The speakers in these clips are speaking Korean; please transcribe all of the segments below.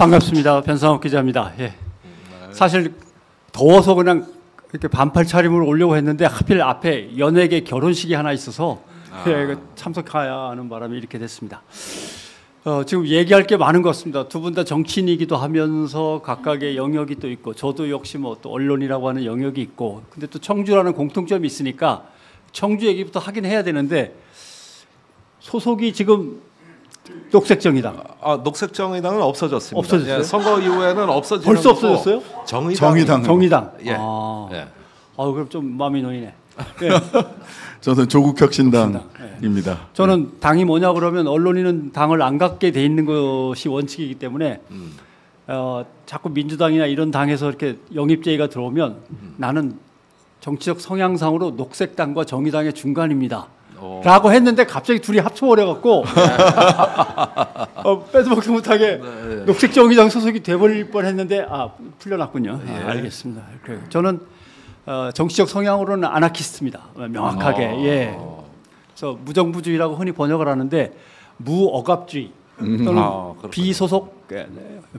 반갑습니다. 변상욱 기자입니다. 예. 사실 더워서 그냥 이렇게 반팔 차림을 오려고 했는데 하필 앞에 연예계 결혼식이 하나 있어서 예, 참석해야 하는 바람에 이렇게 됐습니다. 지금 얘기할 게 많은 것 같습니다. 두 분 다 정치인이기도 하면서 각각의 영역이 또 있고 저도 역시 뭐 또 언론이라고 하는 영역이 있고 근데 또 청주라는 공통점이 있으니까 청주 얘기부터 하긴 해야 되는데 소속이 지금 녹색정의당. 녹색정의당은 없어졌습니다. 없어졌어요? 예, 선거 이후에는 없어지는 벌써 없어졌어요? 정의당. 예. 예. 그럼 좀 마음이 놓이네. 예. 저는 조국혁신당입니다. 저는 당이 뭐냐 그러면 언론인은 당을 안 갖게 돼 있는 것이 원칙이기 때문에 자꾸 민주당이나 이런 당에서 이렇게 영입제의가 들어오면 나는 정치적 성향상으로 녹색당과 정의당의 중간입니다. 라고 했는데 갑자기 둘이 합쳐버려갖고 빼도 먹지 못하게 녹색정의당 소속이 돼버릴 뻔했는데 풀려났군요. 알겠습니다. 저는 정치적 성향으로는 아나키스트입니다. 명확하게. 예. 그래서 무정부주의라고 흔히 번역을 하는데 무억압주의 또는 비소속,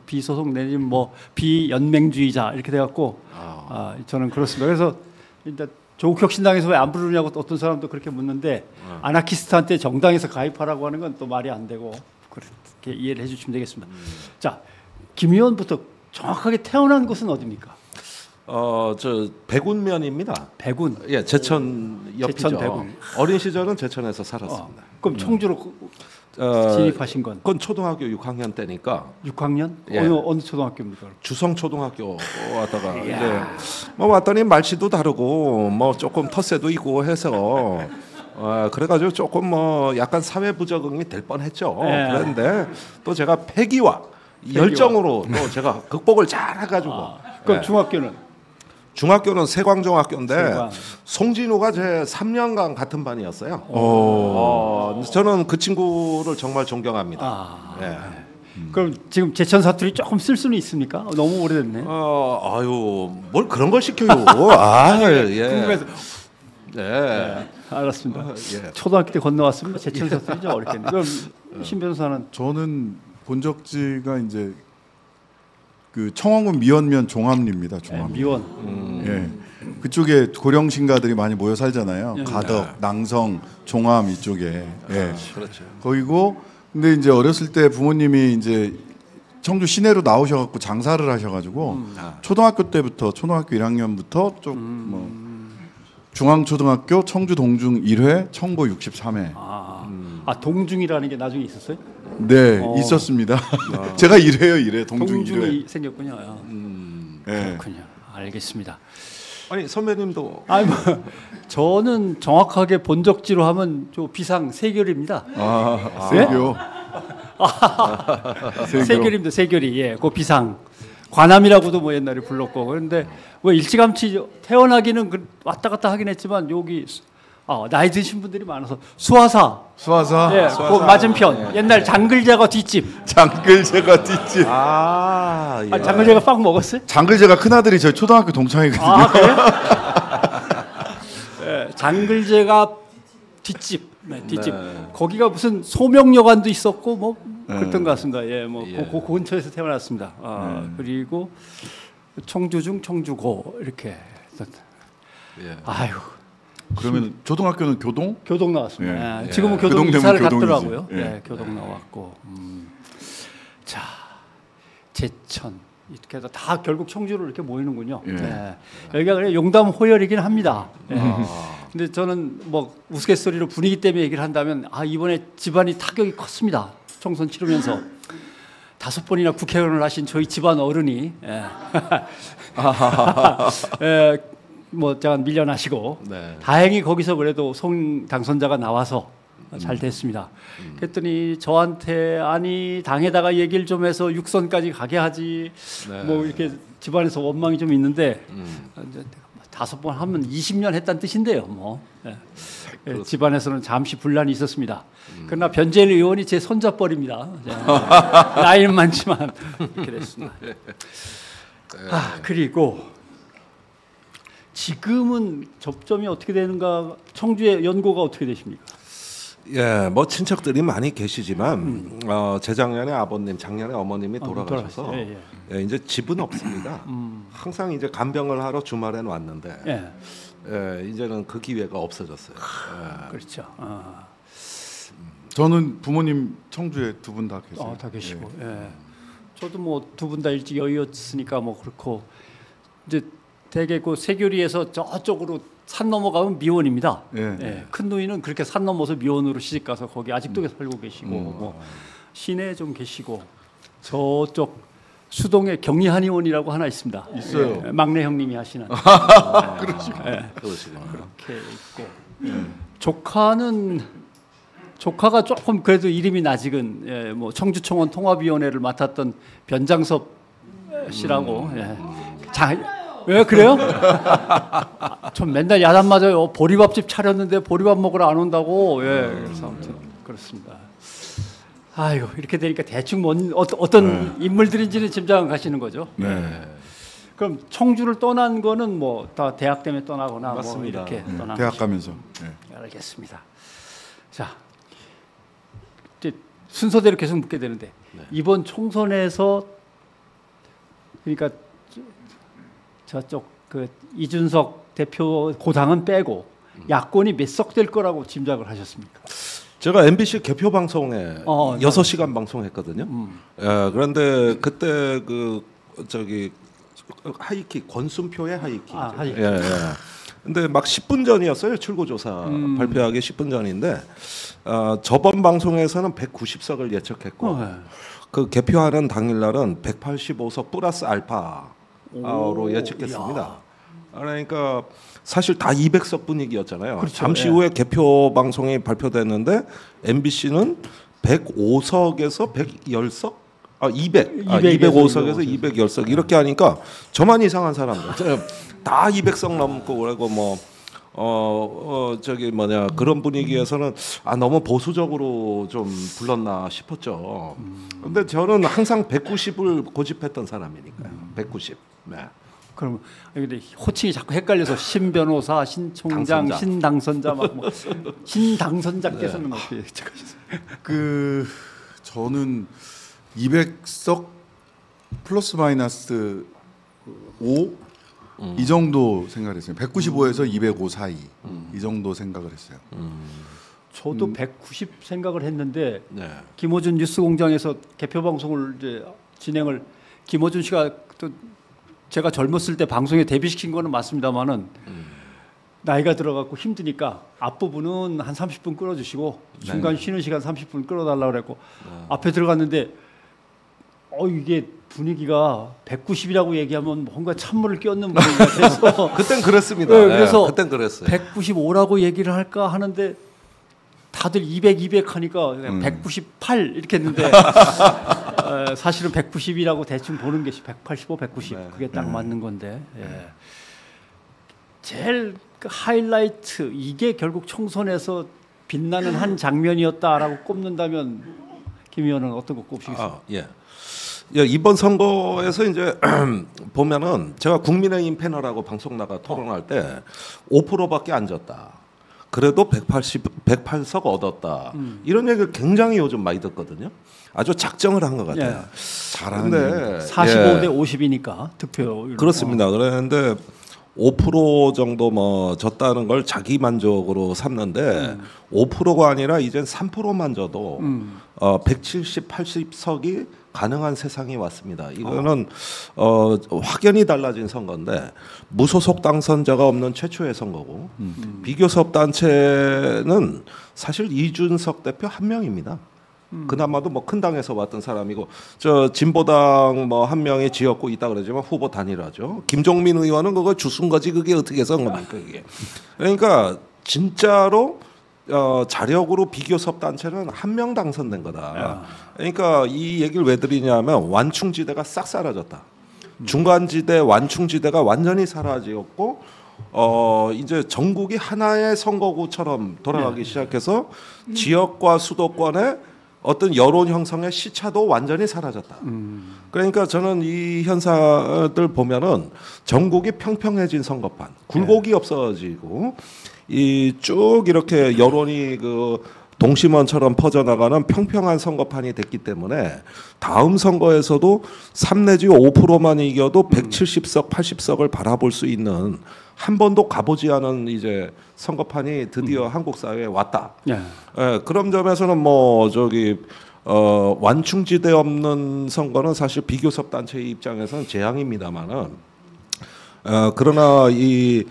비소속 내지는 뭐 비연맹주의자 이렇게 돼갖고 저는 그렇습니다. 그래서 일단 조국혁신당에서 왜 안 부르냐고 어떤 사람도 그렇게 묻는데 아나키스트한테 정당에서 가입하라고 하는 건 또 말이 안 되고 그렇게 이해를 해주시면 되겠습니다. 자, 김 의원부터 정확하게 태어난 곳은 어디입니까? 저 백운면입니다. 백운. 예, 제천 옆이죠. 제천 백운. 어린 시절은 제천에서 살았습니다. 그럼 청주로 진입하신 건? 그건 초등학교 6학년 때니까. 6학년? 예. 어느 초등학교입니까? 주성초등학교 왔다가 이제 뭐 왔더니 말씨도 다르고 뭐 조금 텃세도 있고 해서 그래가지고 조금 뭐 약간 사회 부적응이 될 뻔했죠. 예. 그런데 또 제가 패기와 열정으로 또 제가 극복을 잘 해가지고. 그럼 중학교는? 중학교는 세광중학교인데 세광. 송진우가 제 3년간 같은 반이었어요. 저는 그 친구를 정말 존경합니다. 예. 그럼 지금 제천 사투리 조금 쓸 수는 있습니까? 너무 오래됐네. 뭘 그런 걸 시켜요. 예. 궁금해서. 네. 알았습니다. 예. 초등학교 때 건너왔습니다. 제천 사투리 좀 어렵겠네. 그럼 신 변호사는? 저는 본적지가 이제 그 청왕군 미원면 종암리입니다. 종암리. 미원. 예. 그쪽에 고령신가들이 많이 모여 살잖아요. 예. 가덕, 낭성, 종암 이쪽에. 예. 그렇죠. 거기고 근데 이제 어렸을 때 부모님이 이제 청주 시내로 나오셔갖고 장사를 하셔가지고 초등학교 때부터 초등학교 1학년부터 좀 뭐 중앙초등학교 청주 동중 1회 청보 63회. 동중이라는 게 나중에 있었어요? 네, 있었습니다. 제가 1회요, 1회 동중 1회. 동중이 생겼군요. 네. 그렇군요. 알겠습니다. 아니 선배님도 저는 정확하게 본적지로 하면 저 비상 세결입니다. 세교. 세결입니다. 세결이 그 비상 관함이라고도 뭐 옛날에 불렀고 그런데 뭐 일찌감치 태어나기는 왔다 갔다 하긴 했지만 여기 나이 드신 분들이 많아서 수화사. 예, 그 맞은편. 옛날 장글제가 뒷집. 장글제가 뒷집. 장글제가 빵 먹었어요? 장글제가 큰 아들이 저희 초등학교 동창이거든요. 그래요? 장글제가 뒷집. 뒷집. 거기가 무슨 소명여관도 있었고 뭐 그랬던 것 같습니다. 예, 뭐 그 근처에서 태어났습니다. 그리고 청주중, 청주고 이렇게. 아유. 그러면 초등학교는 교동? 교동 나왔습니다. 예. 지금은 교동 이사를 갔더라고요. 교동 나왔고. 자, 제천 이렇게 해서 다 결국 청주로 이렇게 모이는군요. 여기가 그래 용담 호열이긴 합니다. 근데 저는 뭐 우스갯소리로 분위기 때문에 얘기를 한다면 이번에 집안이 타격이 컸습니다. 총선 치르면서 5번이나 국회의원을 하신 저희 집안 어른이 뭐 제가 밀려나시고 다행히 거기서 그래도 송 당선자가 나와서 잘 됐습니다. 그랬더니 저한테 당에다가 얘기를 좀 해서 육선까지 가게 하지 뭐 이렇게 집안에서 원망이 좀 있는데 5번 하면 20년 했다는 뜻인데요. 뭐 집안에서는 잠시 분란이 있었습니다. 그러나 변재일 의원이 제 손잡벌입니다. 나이는 많지만 이렇게 됐습니다. 그리고 지금은 접점이 어떻게 되는가? 청주의 연고가 어떻게 되십니까? 예, 뭐 친척들이 많이 계시지만 재작년에 아버님, 작년에 어머님이 돌아가셔서 예, 이제 집은 없습니다. 항상 이제 간병을 하러 주말에는 왔는데 예, 이제는 그 기회가 없어졌어요. 예. 그렇죠. 저는 부모님 청주에 두 분 다 계세요. 다 계시고. 예. 저도 뭐 두 분 다 일찍 여의었으니까 뭐 그렇고 이제 대개 그 세교리에서 저쪽으로 산 넘어가면 미원입니다. 예. 큰 누이는 그렇게 산 넘어서 미원으로 시집 가서 거기 아직도 살고 계시고 뭐 시내에 좀 계시고 저쪽 수동에 경리한의원이라고 하나 있습니다. 있어요. 예. 막내 형님이 하시는. 그러시고. 예. 그러시구나. 그렇게 있고 조카가 조금 그래도 이름이 낫직은 예, 뭐 청주청원 통합위원회를 맡았던 변장섭 씨라고. 예. 왜 그래요? 전 맨날 야단 맞아요. 보리밥집 차렸는데 보리밥 먹으러 안 온다고. 예, 그래서 아무튼 그렇습니다. 아유 이렇게 되니까 대충 어떤 인물들인지는 짐작은 가시는 거죠. 네. 그럼 청주를 떠난 거는 뭐 다 대학 때문에 떠나거나 맞습니다. 뭐 이렇게 떠난 대학 가면서. 알겠습니다. 자, 이제 순서대로 계속 묻게 되는데 이번 총선에서 그러니까 저쪽 그 이준석 대표 고당은 빼고 야권이 몇 석 될 거라고 짐작을 하셨습니까? 제가 MBC 개표 방송에 6시간 방송했거든요. 예, 그런데 그때 그 저기 하이킥 권순표의 하이킥. 하이킥. 예. 근데 막 10분 전이었어요. 출구조사 발표하기 10분 전인데 저번 방송에서는 190석을 예측했고 그 개표하는 당일날은 185석 플러스 알파로 예측했습니다. 그러니까 사실 다 200석 분위기였잖아요. 그렇죠. 잠시 후에 개표 방송이 발표됐는데 MBC는 105석에서 110석? 205석에서 210석 이렇게 하니까 저만 이상한 사람들. 다 200석 넘고 그리고 뭐 저기 뭐냐 그런 분위기에서는 너무 보수적으로 좀 불렀나 싶었죠. 근데 저는 항상 190을 고집했던 사람이니까요. 190. 네. 그럼 근데 호칭이 자꾸 헷갈려서 신 변호사, 신 총장, 신 당선자 막 뭐 신 당선자께서는 어떻게 예측하셨어요? 그 저는 200석 플러스 마이너스 5 이 정도 생각을 했어요. 195에서 205 사이 이 정도 생각을 했어요. 저도 190 생각을 했는데 네. 김어준 뉴스공장에서 개표 방송을 이제 진행을 김어준 씨가 또 제가 젊었을 때 방송에 데뷔시킨 거는 맞습니다만은 나이가 들어갖고 힘드니까 앞부분은 한 30분 끌어주시고 중간 쉬는 시간 30분 끌어달라고 그랬고 앞에 들어갔는데 이게 분위기가 190이라고 얘기하면 뭔가 찬물을 끼얹는 분위기가 돼서 그땐 그랬습니다. 네, 그래서 그땐 그랬어요. 195라고 얘기를 할까 하는데 다들 200 하니까 그냥 198 이렇게 했는데 사실은 190이라고 대충 보는 게 185, 190 그게 딱 맞는 건데 제일 그 하이라이트 이게 결국 총선에서 빛나는 한 장면이었다라고 꼽는다면 김 의원은 어떤 거 꼽으시겠어요? 이번 선거에서 이제 보면은 제가 국민의힘 패널하고 방송 나가 토론할 때 5%밖에 안 졌다. 그래도 108석 얻었다. 이런 얘기를 굉장히 요즘 많이 듣거든요. 아주 작정을 한 것 같아요. 잘하는데 45대 50이니까 득표율. 그렇습니다. 그런데 5% 정도 뭐 졌다는 걸 자기 만족으로 삼는데 5%가 아니라 이젠 3%만 져도 170, 80석이 가능한 세상이 왔습니다. 이거는 확연히 달라진 선거인데 무소속 당선자가 없는 최초의 선거고 비교섭 단체는 사실 이준석 대표 한 명입니다. 그나마도 뭐 큰 당에서 왔던 사람이고 저 진보당 뭐 한 명이 지었고 있다 그러지만 후보 단일화죠. 김종민 의원은 그거 주순 거지 그게 어떻게 선거입니까 그게. 그러니까 진짜로 자력으로 비교섭 단체는 한 명 당선된 거다. 그러니까 이 얘기를 왜 드리냐면 완충지대가 싹 사라졌다. 중간지대 완충지대가 완전히 사라지었고 이제 전국이 하나의 선거구처럼 돌아가기 시작해서 지역과 수도권의 어떤 여론 형성의 시차도 완전히 사라졌다. 그러니까 저는 이 현상들 보면은 전국이 평평해진 선거판, 굴곡이 없어지고 이 쭉 이렇게 여론이 그 동심원처럼 퍼져나가는 평평한 선거판이 됐기 때문에 다음 선거에서도 3 내지 5%만 이겨도 170석, 80석을 바라볼 수 있는 한 번도 가보지 않은 이제 선거판이 드디어 한국 사회에 왔다. 예, 그런 점에서는 뭐 저기 완충지대 없는 선거는 사실 비교섭 단체의 입장에서는 재앙입니다만은. 그러나 이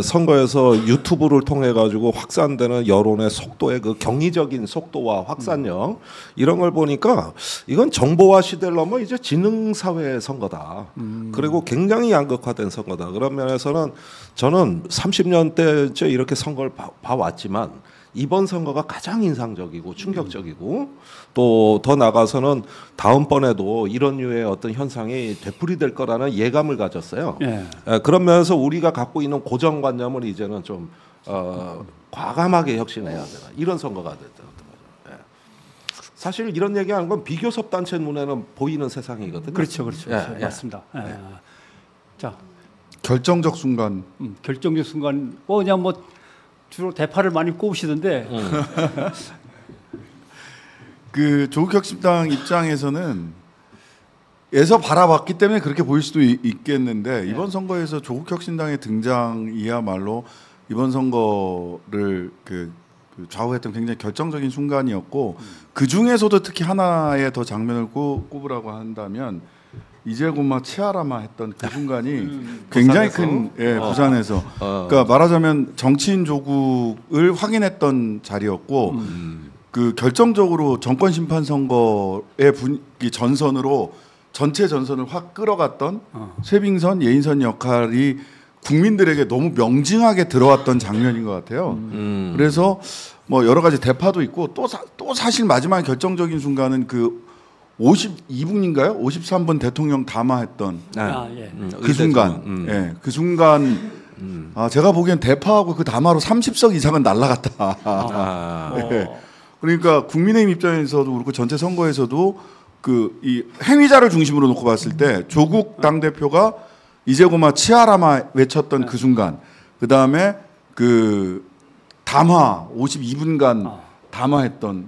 선거에서 유튜브를 통해 가지고 확산되는 여론의 속도의 그 경이적인 속도와 확산력 이런 걸 보니까 이건 정보화 시대를 넘어 이제 지능 사회의 선거다. 그리고 굉장히 양극화된 선거다. 그런 면에서는 저는 30년대째 이렇게 선거를 봐왔지만 이번 선거가 가장 인상적이고 충격적이고 또 더 나가서는 다음번에도 이런 류의 어떤 현상이 되풀이될 거라는 예감을 가졌어요. 예. 그런 면에서 우리가 갖고 있는 고정관념을 이제는 좀 과감하게 혁신해야 되나 이런 선거가 됐던 거죠. 예. 사실 이런 얘기하는 건 비교섭 단체 눈에는 보이는 세상이거든요. 그렇죠, 그렇죠. 예, 맞습니다. 예. 예. 자, 결정적 순간. 결정적 순간. 그냥 뭐 주로 대파를 많이 꼽으시던데. 그 조국혁신당 입장에서는 에서 바라봤기 때문에 그렇게 보일 수도 있겠는데 이번 선거에서 조국혁신당의 등장이야말로 이번 선거를 그 좌우했던 굉장히 결정적인 순간이었고 그 중에서도 특히 하나의 더 장면을 꼽으라고 한다면 이재고마 치아라마 했던 그 순간이 굉장히 큰 부산에서 그러니까 말하자면 정치인 조국을 확인했던 자리였고 그 결정적으로 정권 심판 선거의 분위기 전선으로 전체 전선을 확 끌어갔던 쇄빙선 예인선 역할이 국민들에게 너무 명징하게 들어왔던 장면인 것 같아요. 그래서 뭐 여러 가지 대파도 있고 또 사실 마지막 결정적인 순간은 그 52분인가요? 53분 대통령 담화했던 그 순간, 그 순간 제가 보기엔 대파하고 그 담화로 30석 이상은 날라갔다. 그러니까 국민의힘 입장에서도 그렇고 전체 선거에서도 그 이 행위자를 중심으로 놓고 봤을 때 조국 당대표가 이재고마 치아라마 외쳤던 그 순간, 그 다음에 그 담화 52분간 담화했던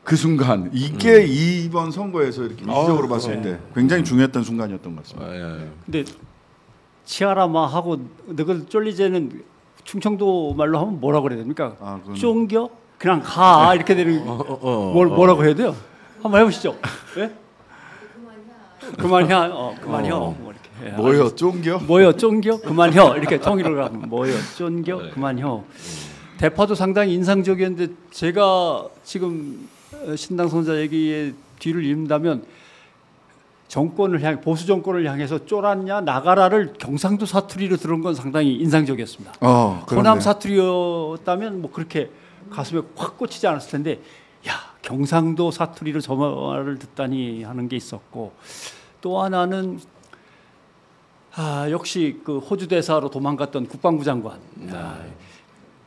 그 순간, 이게 이번 선거에서 이렇게 이적으로 봤을 때 굉장히 중요했던 순간이었던 것 같습니다. 근데 치아라마 하고 너걸 쫄리제는 충청도 말로 하면 뭐라 그래야 됩니까? 쫑겨? 그냥 가 이렇게 되는 뭐라고 해야 돼요? 한번 해보시죠. 예? 그만혀. 그만혀. 뭐 이렇게. 뭐요, 쫑겨? 뭐요, 쫑겨? 그만혀. 이렇게 통일을 하면 뭐요, 쫑겨? 그만혀. 대파도 상당히 인상적이었는데 제가 지금 신당 선자 얘기의 뒤를 잇는다면 정권을 향해 보수 정권을 향해서 쫄았냐 나가라를 경상도 사투리로 들은 건 상당히 인상적이었습니다. 호남 사투리였다면 뭐 그렇게 가슴에 확 꽂히지 않았을 텐데, 야 경상도 사투리로 저 말을 듣다니 하는 게 있었고, 또 하나는 역시 그 호주 대사로 도망갔던 국방부 장관.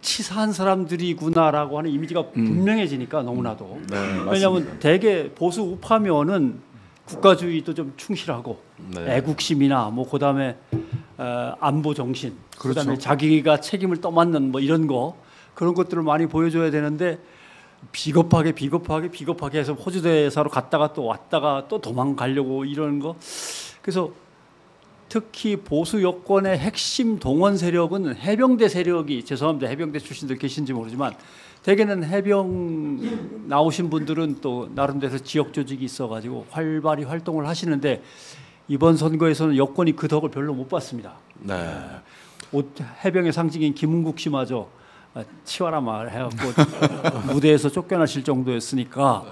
치사한 사람들이구나라고 하는 이미지가 분명해지니까 너무나도. 왜냐하면 대개 보수 우파면은 국가주의도 좀 충실하고 애국심이나 뭐 그다음에 안보 정신, 그렇죠. 그다음에 자기가 책임을 떠맡는 뭐 이런 거, 그런 것들을 많이 보여줘야 되는데 비겁하게 해서 호주 대사로 갔다가 또 왔다가 또 도망가려고 이러는 거. 그래서 특히 보수 여권의 핵심 동원 세력은 해병대 세력이, 죄송합니다, 해병대 출신들 계신지 모르지만 대개는 해병 나오신 분들은 또 나름대로 지역 조직이 있어가지고 활발히 활동을 하시는데 이번 선거에서는 여권이 그 덕을 별로 못 봤습니다. 해병의 상징인 김은국 씨마저 치와라마 해갖고 무대에서 쫓겨나실 정도였으니까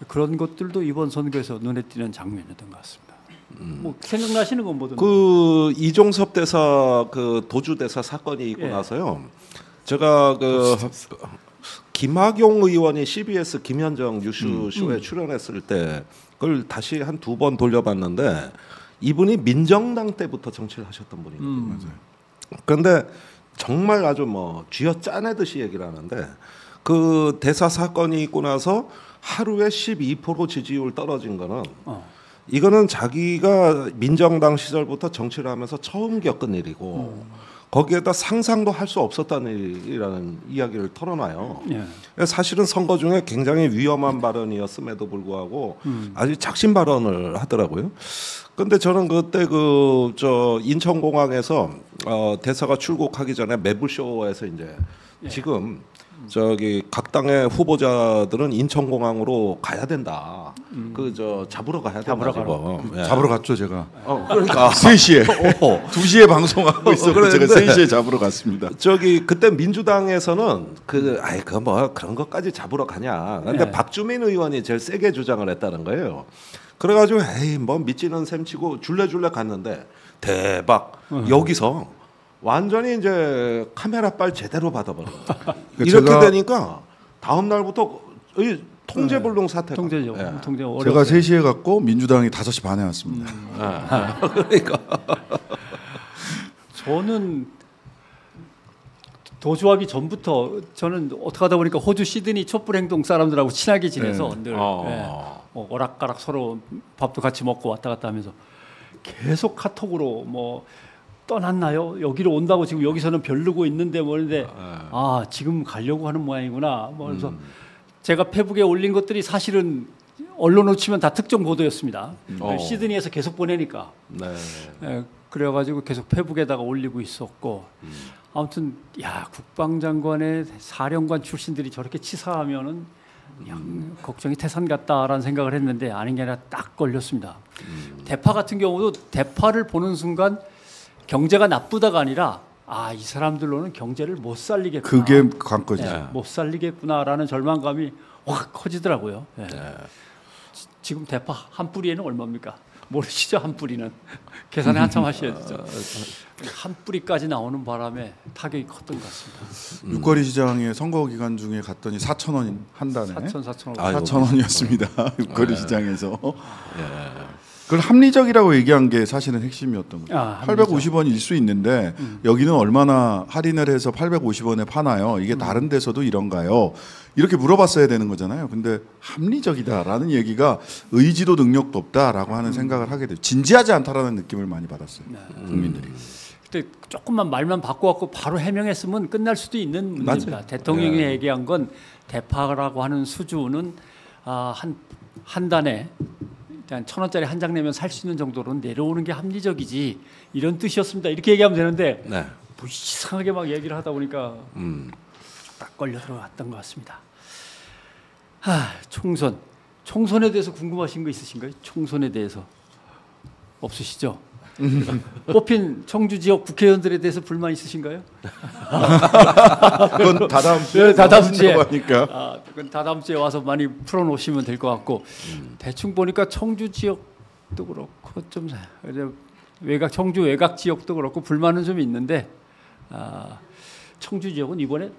그런 것들도 이번 선거에서 눈에 띄는 장면이었던 것 같습니다. 뭐 생각나시는 건 뭐든. 그 이종섭 대사 그 도주 대사 사건이 있고 나서요. 제가 그 김학용 의원이 CBS 김현정 뉴스쇼에 출연했을 때 그걸 다시 한 2번 돌려봤는데 이분이 민정당 때부터 정치를 하셨던 분이거든요. 그런데 정말 아주 뭐 쥐어 짜내듯이 얘기를 하는데 그 대사 사건이 있고 나서 하루에 12% 지지율 떨어진 거는 이거는 자기가 민정당 시절부터 정치를 하면서 처음 겪은 일이고 거기에다 상상도 할 수 없었다는 일이라는 이야기를 털어놔요. 예. 사실은 선거 중에 굉장히 위험한 발언이었음에도 불구하고 아주 작심 발언을 하더라고요. 근데 저는 그때 그 저 인천공항에서 대사가 출국하기 전에 매불쇼에서 이제 예. 지금 저기 각 당의 후보자들은 인천공항으로 가야 된다. 그 저 잡으러 가야 된다. 지금. 예. 잡으러 갔죠 제가. 그러니까 3시에 2시에 방송하고 있었고 제가 3시에 잡으러 갔습니다. 저기 그때 민주당에서는 그 뭐 그런 것까지 잡으러 가냐. 근데 네. 박주민 의원이 제일 세게 주장을 했다는 거예요. 그래가지고 에이 뭐 믿지는 셈 치고 줄레줄레 갔는데 대박 여기서 완전히 이제 카메라빨 제대로 받아버려. 이렇게 되니까 다음 날부터 통제불능 사태가. 통제죠. 예. 통제 어려워요. 제가 3시에 갔고 민주당이 5시 반에 왔습니다. 그러니까 저는 도주하기 전부터 저는 어떻게 하다 보니까 호주 시드니 촛불 행동 사람들하고 친하게 지내서 늘 오락가락 서로 밥도 같이 먹고 왔다 갔다 하면서 계속 카톡으로 뭐 떠났나요? 여기로 온다고 지금 여기서는 벼르고 있는데 뭐는데 아 지금 가려고 하는 모양이구나. 뭐 그래서 제가 페북에 올린 것들이 사실은 언론으로 치면 다 특정 보도였습니다. 시드니에서 계속 보내니까. 네. 예, 그래가지고 계속 페북에다가 올리고 있었고 아무튼 야 국방장관의 사령관 출신들이 저렇게 치사하면은 그냥 걱정이 태산 같다라는 생각을 했는데 아닌 게 아니라 딱 걸렸습니다. 대파 같은 경우도 대파를 보는 순간 경제가 나쁘다가 아니라 아, 이 사람들로는 경제를 못 살리겠구나. 그게 관건이죠. 네, 못 살리겠구나라는 절망감이 확 커지더라고요. 네. 지금 대파 한 뿌리에는 얼마입니까? 모르시죠? 한 뿌리는 계산을 한참 하셔야 되죠. 한 뿌리까지 나오는 바람에 타격이 컸던 것 같습니다. 육거리 시장에 선거 기간 중에 갔더니 4,000원 한 달에 4,000원. 4,000원이었습니다. 육거리 시장에서. 그걸 합리적이라고 얘기한 게 사실은 핵심이었던 거예요. 850원일 수 있는데 여기는 얼마나 할인을 해서 850원에 파나요? 이게 다른 데서도 이런가요? 이렇게 물어봤어야 되는 거잖아요. 근데 합리적이다라는 얘기가 의지도 능력도 없다라고 하는 생각을 하게 돼요. 진지하지 않다라는 느낌을 많이 받았어요. 국민들이. 그때 조금만 말만 바꿔갖고 바로 해명했으면 끝날 수도 있는 문제입니다. 맞아요. 대통령이 얘기한 건 대파라고 하는 수준은 한 단에 한 1,000원짜리 한 장 내면 살 수 있는 정도로 내려오는 게 합리적이지 이런 뜻이었습니다. 이렇게 얘기하면 되는데 네. 뭐 이상하게 막 얘기를 하다 보니까 딱 걸려 들어갔던 것 같습니다. 총선에 대해서 궁금하신 거 있으신가요? 총선에 대해서 없으시죠? 뽑힌 청주 지역 국회의원들에 대해서 불만 있으신가요? 그건 다다음 주에 네, 다다음 주에 하니까. 그건 다다음 주에 와서 많이 풀어놓으시면 될 것 같고 대충 보니까 청주 지역도 그렇고 좀 청주 외곽 지역도 그렇고 불만은 좀 있는데 청주 지역은 이번에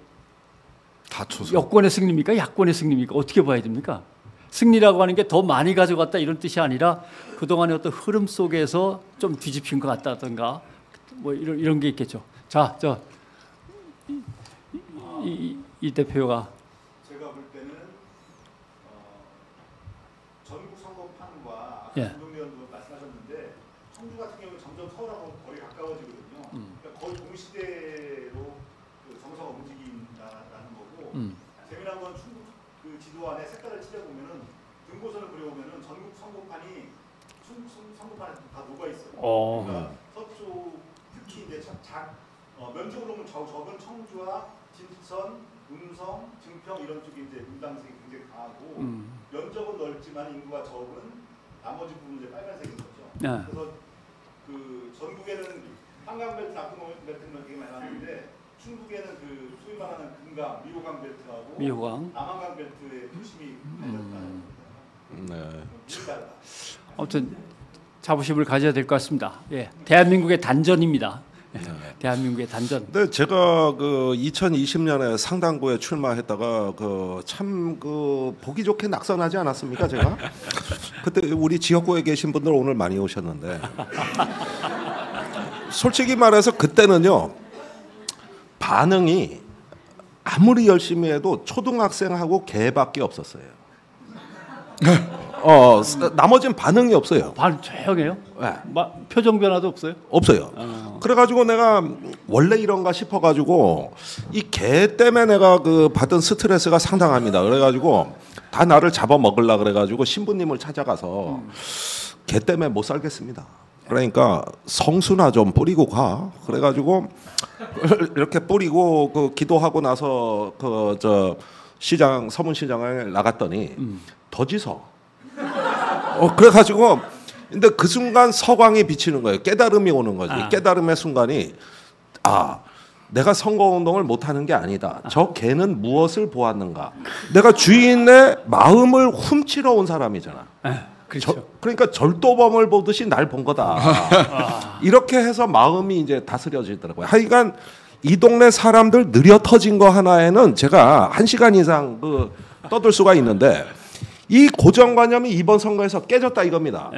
다 초선. 여권의 승리입니까? 야권의 승리입니까? 어떻게 봐야 됩니까? 승리라고 하는 게 더 많이 가져갔다 이런 뜻이 아니라 그동안의 어떤 흐름 속에서 좀 뒤집힌 것 같다든가 뭐 이런 게 있겠죠. 자, 이 대표가 제가 볼 때는 전국 선거판과 예. 아까 김동연 의원도 말씀하셨는데 청주 같은 경우는 점점 서울하고 거의 가까워지거든요. 그러니까 거의 동시대로 그 정서가 움직인다라는 거고 재미난 건 충북 그 지도 안에 색깔을 칠해보면은 등고선을 그려보면은 전국 선거판이 충북 선거판에 다 녹아 있어요. 그러니까 서쪽 특히 이제 면적으로 보면 적은 청주와 진천, 음성, 증평 이런 쪽이 이제 분당색이 굉장히 강하고 면적은 넓지만 인구가 적은 나머지 부분은 이제 빨간색인 거죠. 그래서 그 전국에는 한강벨트, 낙동강벨트는 되게 많이 나왔는데 충북에는 그 소위 말하는 금강, 미호강 벨트하고 남한강 벨트의 중심이 달렸다는 네. 아무튼 자부심을 가져야 될 것 같습니다. 예, 대한민국의 단전입니다. 대한민국의 단전. 근데 제가 그 2020년에 상당구에 출마했다가 참 보기 좋게 낙선하지 않았습니까, 제가? 그때 우리 지역구에 계신 분들 오늘 많이 오셨는데 솔직히 말해서 그때는요 반응이 아무리 열심히 해도 초등학생하고 개밖에 없었어요. 나머지는 반응이 없어요. 조용해요? 네. 표정 변화도 없어요? 없어요. 그래가지고 내가 원래 이런가 싶어가지고 이 개 때문에 내가 그 받은 스트레스가 상당합니다. 그래가지고 다 나를 잡아먹으려 그래가지고 신부님을 찾아가서 개 때문에 못 살겠습니다. 그러니까 성수나 좀 뿌리고 가. 그래가지고 이렇게 뿌리고 그 기도하고 나서 그 저 시장 서문시장을 나갔더니 더지서. 그래가지고 근데 그 순간 서광이 비치는 거예요. 깨달음이 오는 거지. 깨달음의 순간이 내가 선거운동을 못하는 게 아니다. 저 개는 무엇을 보았는가. 내가 주인의 마음을 훔치러 온 사람이잖아. 그렇죠. 그러니까 절도범을 보듯이 날 본 거다. 이렇게 해서 마음이 이제 다스려지더라고요. 하여간 이 동네 사람들 느려 터진 거 하나에는 제가 1시간 이상 떠들 수가 있는데 이 고정관념이 이번 선거에서 깨졌다 이겁니다.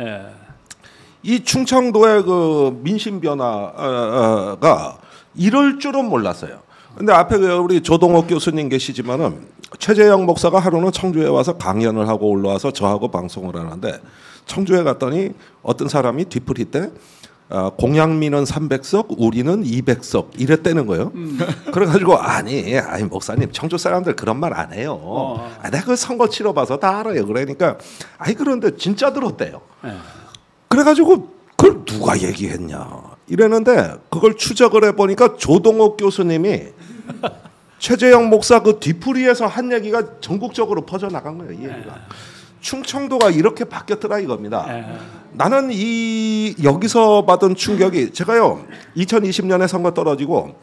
이 충청도의 그 민심 변화가 이럴 줄은 몰랐어요. 근데 앞에 우리 조동욱 교수님 계시지만은 최재형 목사가 하루는 청주에 와서 강연을 하고 올라와서 저하고 방송을 하는데 청주에 갔더니 어떤 사람이 뒤풀이 때 공양미는 300석, 우리는 200석 이랬다는 거예요. 그래가지고 아니 목사님 청주 사람들 그런 말 안 해요. 내가 그 선거 치러봐서 다 알아요. 그러니까 그런데 진짜 들었대요. 그래가지고 그걸 누가 얘기했냐 이랬는데 그걸 추적을 해보니까 조동욱 교수님이 최재형 목사 그 뒤풀이에서 한 얘기가 전국적으로 퍼져나간 거예요. 이 얘기가. 충청도가 이렇게 바뀌었더라 이겁니다. 나는 여기서 받은 충격이 제가요 2020년에 선거 떨어지고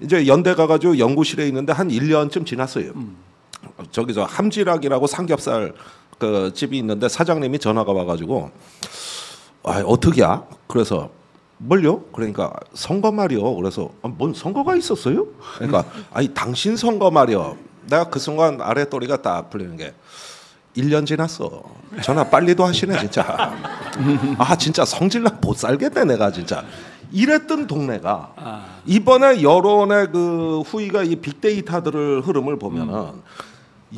이제 연대 가가지고 연구실에 있는데 한 1년쯤 지났어요. 저기서 함지락이라고 삼겹살 그 집이 있는데 사장님이 전화가 와가지고 어떻게야? 그래서 뭘요? 그러니까 선거 말이요. 그래서 뭔 선거가 있었어요? 그러니까 당신 선거 말이요. 내가 그 순간 아랫도리가 딱 풀리는 게 1년 지났어. 전화 빨리도 하시네 진짜. 진짜 성질나 못 살겠네 내가 진짜. 이랬던 동네가 이번에 여론의 그 후위가 이 빅데이터들을 흐름을 보면은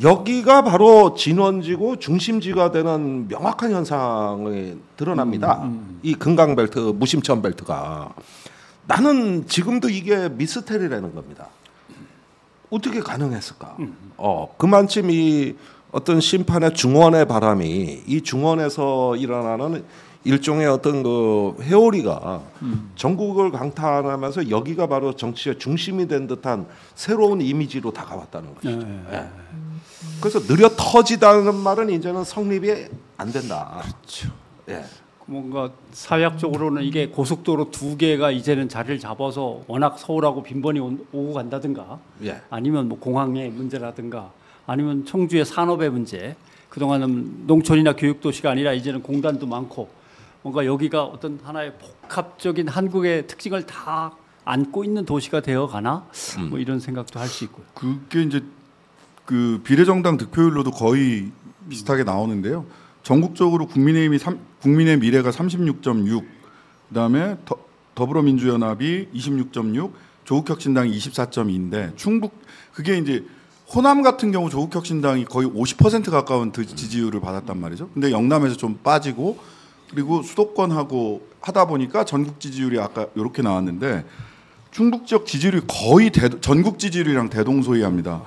여기가 바로 진원지고 중심지가 되는 명확한 현상이 드러납니다. 이 금강벨트, 무심천벨트가. 나는 지금도 이게 미스테리라는 겁니다. 어떻게 가능했을까? 그만큼 이 어떤 심판의 중원의 바람이 이 중원에서 일어나는 일종의 어떤 그 회오리가 전국을 강타하면서 여기가 바로 정치의 중심이 된 듯한 새로운 이미지로 다가왔다는 것이죠. 그래서 느려 터지다는 말은 이제는 성립이 안 된다. 그렇죠. 뭔가 사회학적으로는 이게 고속도로 2개가 이제는 자리를 잡아서 워낙 서울하고 빈번히 오고 간다든가 아니면 뭐 공항의 문제라든가 아니면 청주의 산업의 문제 그동안은 농촌이나 교육도시가 아니라 이제는 공단도 많고 뭔가 여기가 어떤 하나의 복합적인 한국의 특징을 다 안고 있는 도시가 되어가나 뭐 이런 생각도 할 수 있고요. 그게 이제 그 비례정당 득표율로도 거의 비슷하게 나오는데요. 전국적으로 국민의 미래가 36.6, 그다음에 더불어민주연합이 26.6, 조국혁신당이 24.2인데 충북 그게 이제 호남 같은 경우 조국혁신당이 거의 50% 가까운 지지율을 받았단 말이죠. 근데 영남에서 좀 빠지고 그리고 수도권하고 하다 보니까 전국 지지율이 아까 이렇게 나왔는데 충북 지역 지지율이 거의 전국 지지율이랑 대동소이합니다.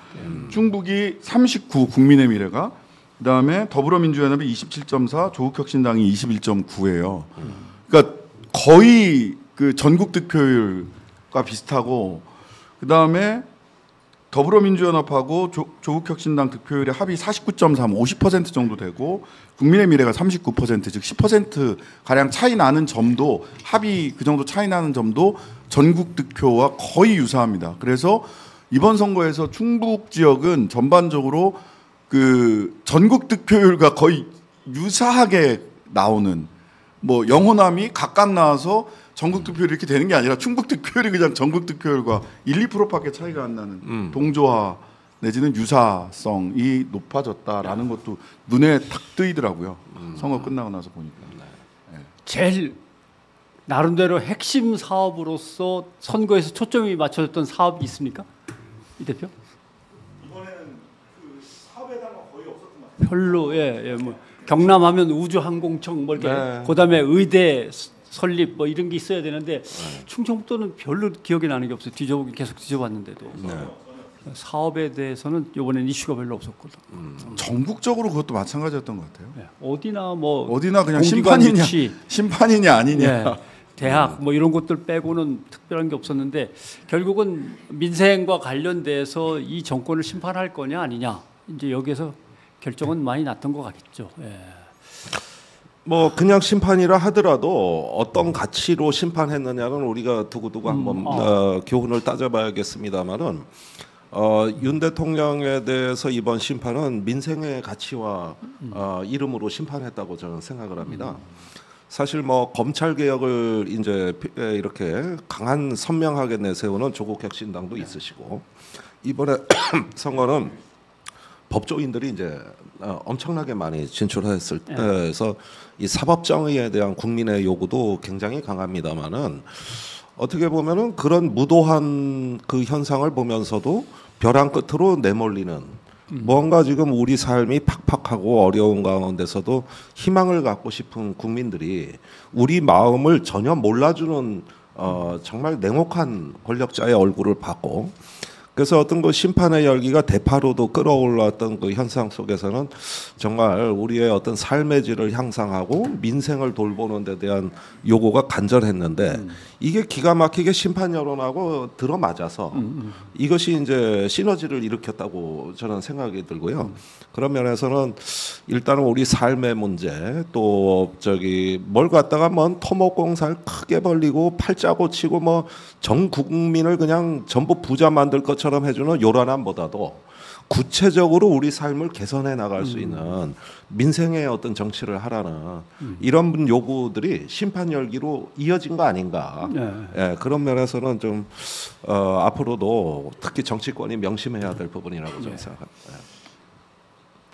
충북이 39 국민의 미래가 그다음에 더불어민주연합이 27.4 조국혁신당이 21.9예요. 그러니까 거의 그 전국 득표율과 비슷하고 그다음에 더불어민주연합하고 조국혁신당 득표율의 합이 49.3, 50% 정도 되고 국민의 미래가 39%, 즉 10% 가량 차이 나는 점도 합이 그 정도 차이 나는 점도 전국 득표와 거의 유사합니다. 그래서 이번 선거에서 충북 지역은 전반적으로 그 전국 득표율과 거의 유사하게 나오는 뭐 영호남이 각각 나와서 전국 득표율이 이렇게 되는 게 아니라 충북 득표율이 그냥 전국 득표율과 1, 2%밖에 차이가 안 나는 동조화 내지는 유사성이 높아졌다라는 것도 눈에 탁 뜨이더라고요. 선거 끝나고 나서 보니까. 제일 나름대로 핵심 사업으로서 선거에서 초점이 맞춰졌던 사업이 있습니까? 이 대표? 이번에는 그 사업에 대한 건 거의 없었던 것 같아요. 별로 뭐 경남하면 우주항공청 뭐 이렇게 그다음에 의대 설립 뭐 이런 게 있어야 되는데 충청북도는 별로 기억이 나는 게 없어요. 계속 뒤져봤는데도 사업에 대해서는 이번엔 이슈가 별로 없었거든. 전국적으로 그것도 마찬가지였던 것 같아요. 네. 어디나 그냥 공기관 심판이냐 아니냐. 네. 대학 뭐 이런 것들 빼고는 특별한 게 없었는데 결국은 민생과 관련돼서 이 정권을 심판할 거냐 아니냐 이제 여기에서 결정은 많이 났던 것 같겠죠. 예. 뭐 그냥 심판이라 하더라도 어떤 가치로 심판했느냐는 우리가 두고두고 한번 교훈을 따져봐야겠습니다만은 윤 대통령에 대해서 이번 심판은 민생의 가치와 이름으로 심판했다고 저는 생각을 합니다. 사실 뭐 검찰 개혁을 이제 이렇게 강한 선명하게 내세우는 조국혁신당도 있으시고 이번에 선거는 법조인들이 이제 엄청나게 많이 진출했을 때에서 이 사법정의에 대한 국민의 요구도 굉장히 강합니다만은 어떻게 보면은 그런 무도한 그 현상을 보면서도 벼랑 끝으로 내몰리는 뭔가 지금 우리 삶이 팍팍하고 어려운 가운데서도 희망을 갖고 싶은 국민들이 우리 마음을 전혀 몰라주는 정말 냉혹한 권력자의 얼굴을 봤고 그래서 어떤 그 심판의 열기가 대파로도 끌어올랐던 그 현상 속에서는 정말 우리의 어떤 삶의 질을 향상하고 민생을 돌보는 데 대한 요구가 간절했는데 이게 기가 막히게 심판 여론하고 들어맞아서 이것이 이제 시너지를 일으켰다고 저는 생각이 들고요. 그런 면에서는 일단은 우리 삶의 문제 또 뭘 갖다가 뭐 토목공사를 크게 벌리고 팔자고 치고 뭐 전 국민을 그냥 전부 부자 만들 것처럼 해주는 요란함보다도 구체적으로 우리 삶을 개선해 나갈 수 있는 민생의 어떤 정치를 하라는 이런 요구들이 심판 열기로 이어진 거 아닌가. 예, 그런 면에서는 좀 앞으로도 특히 정치권이 명심해야 될 부분이라고 저는 생각합니다.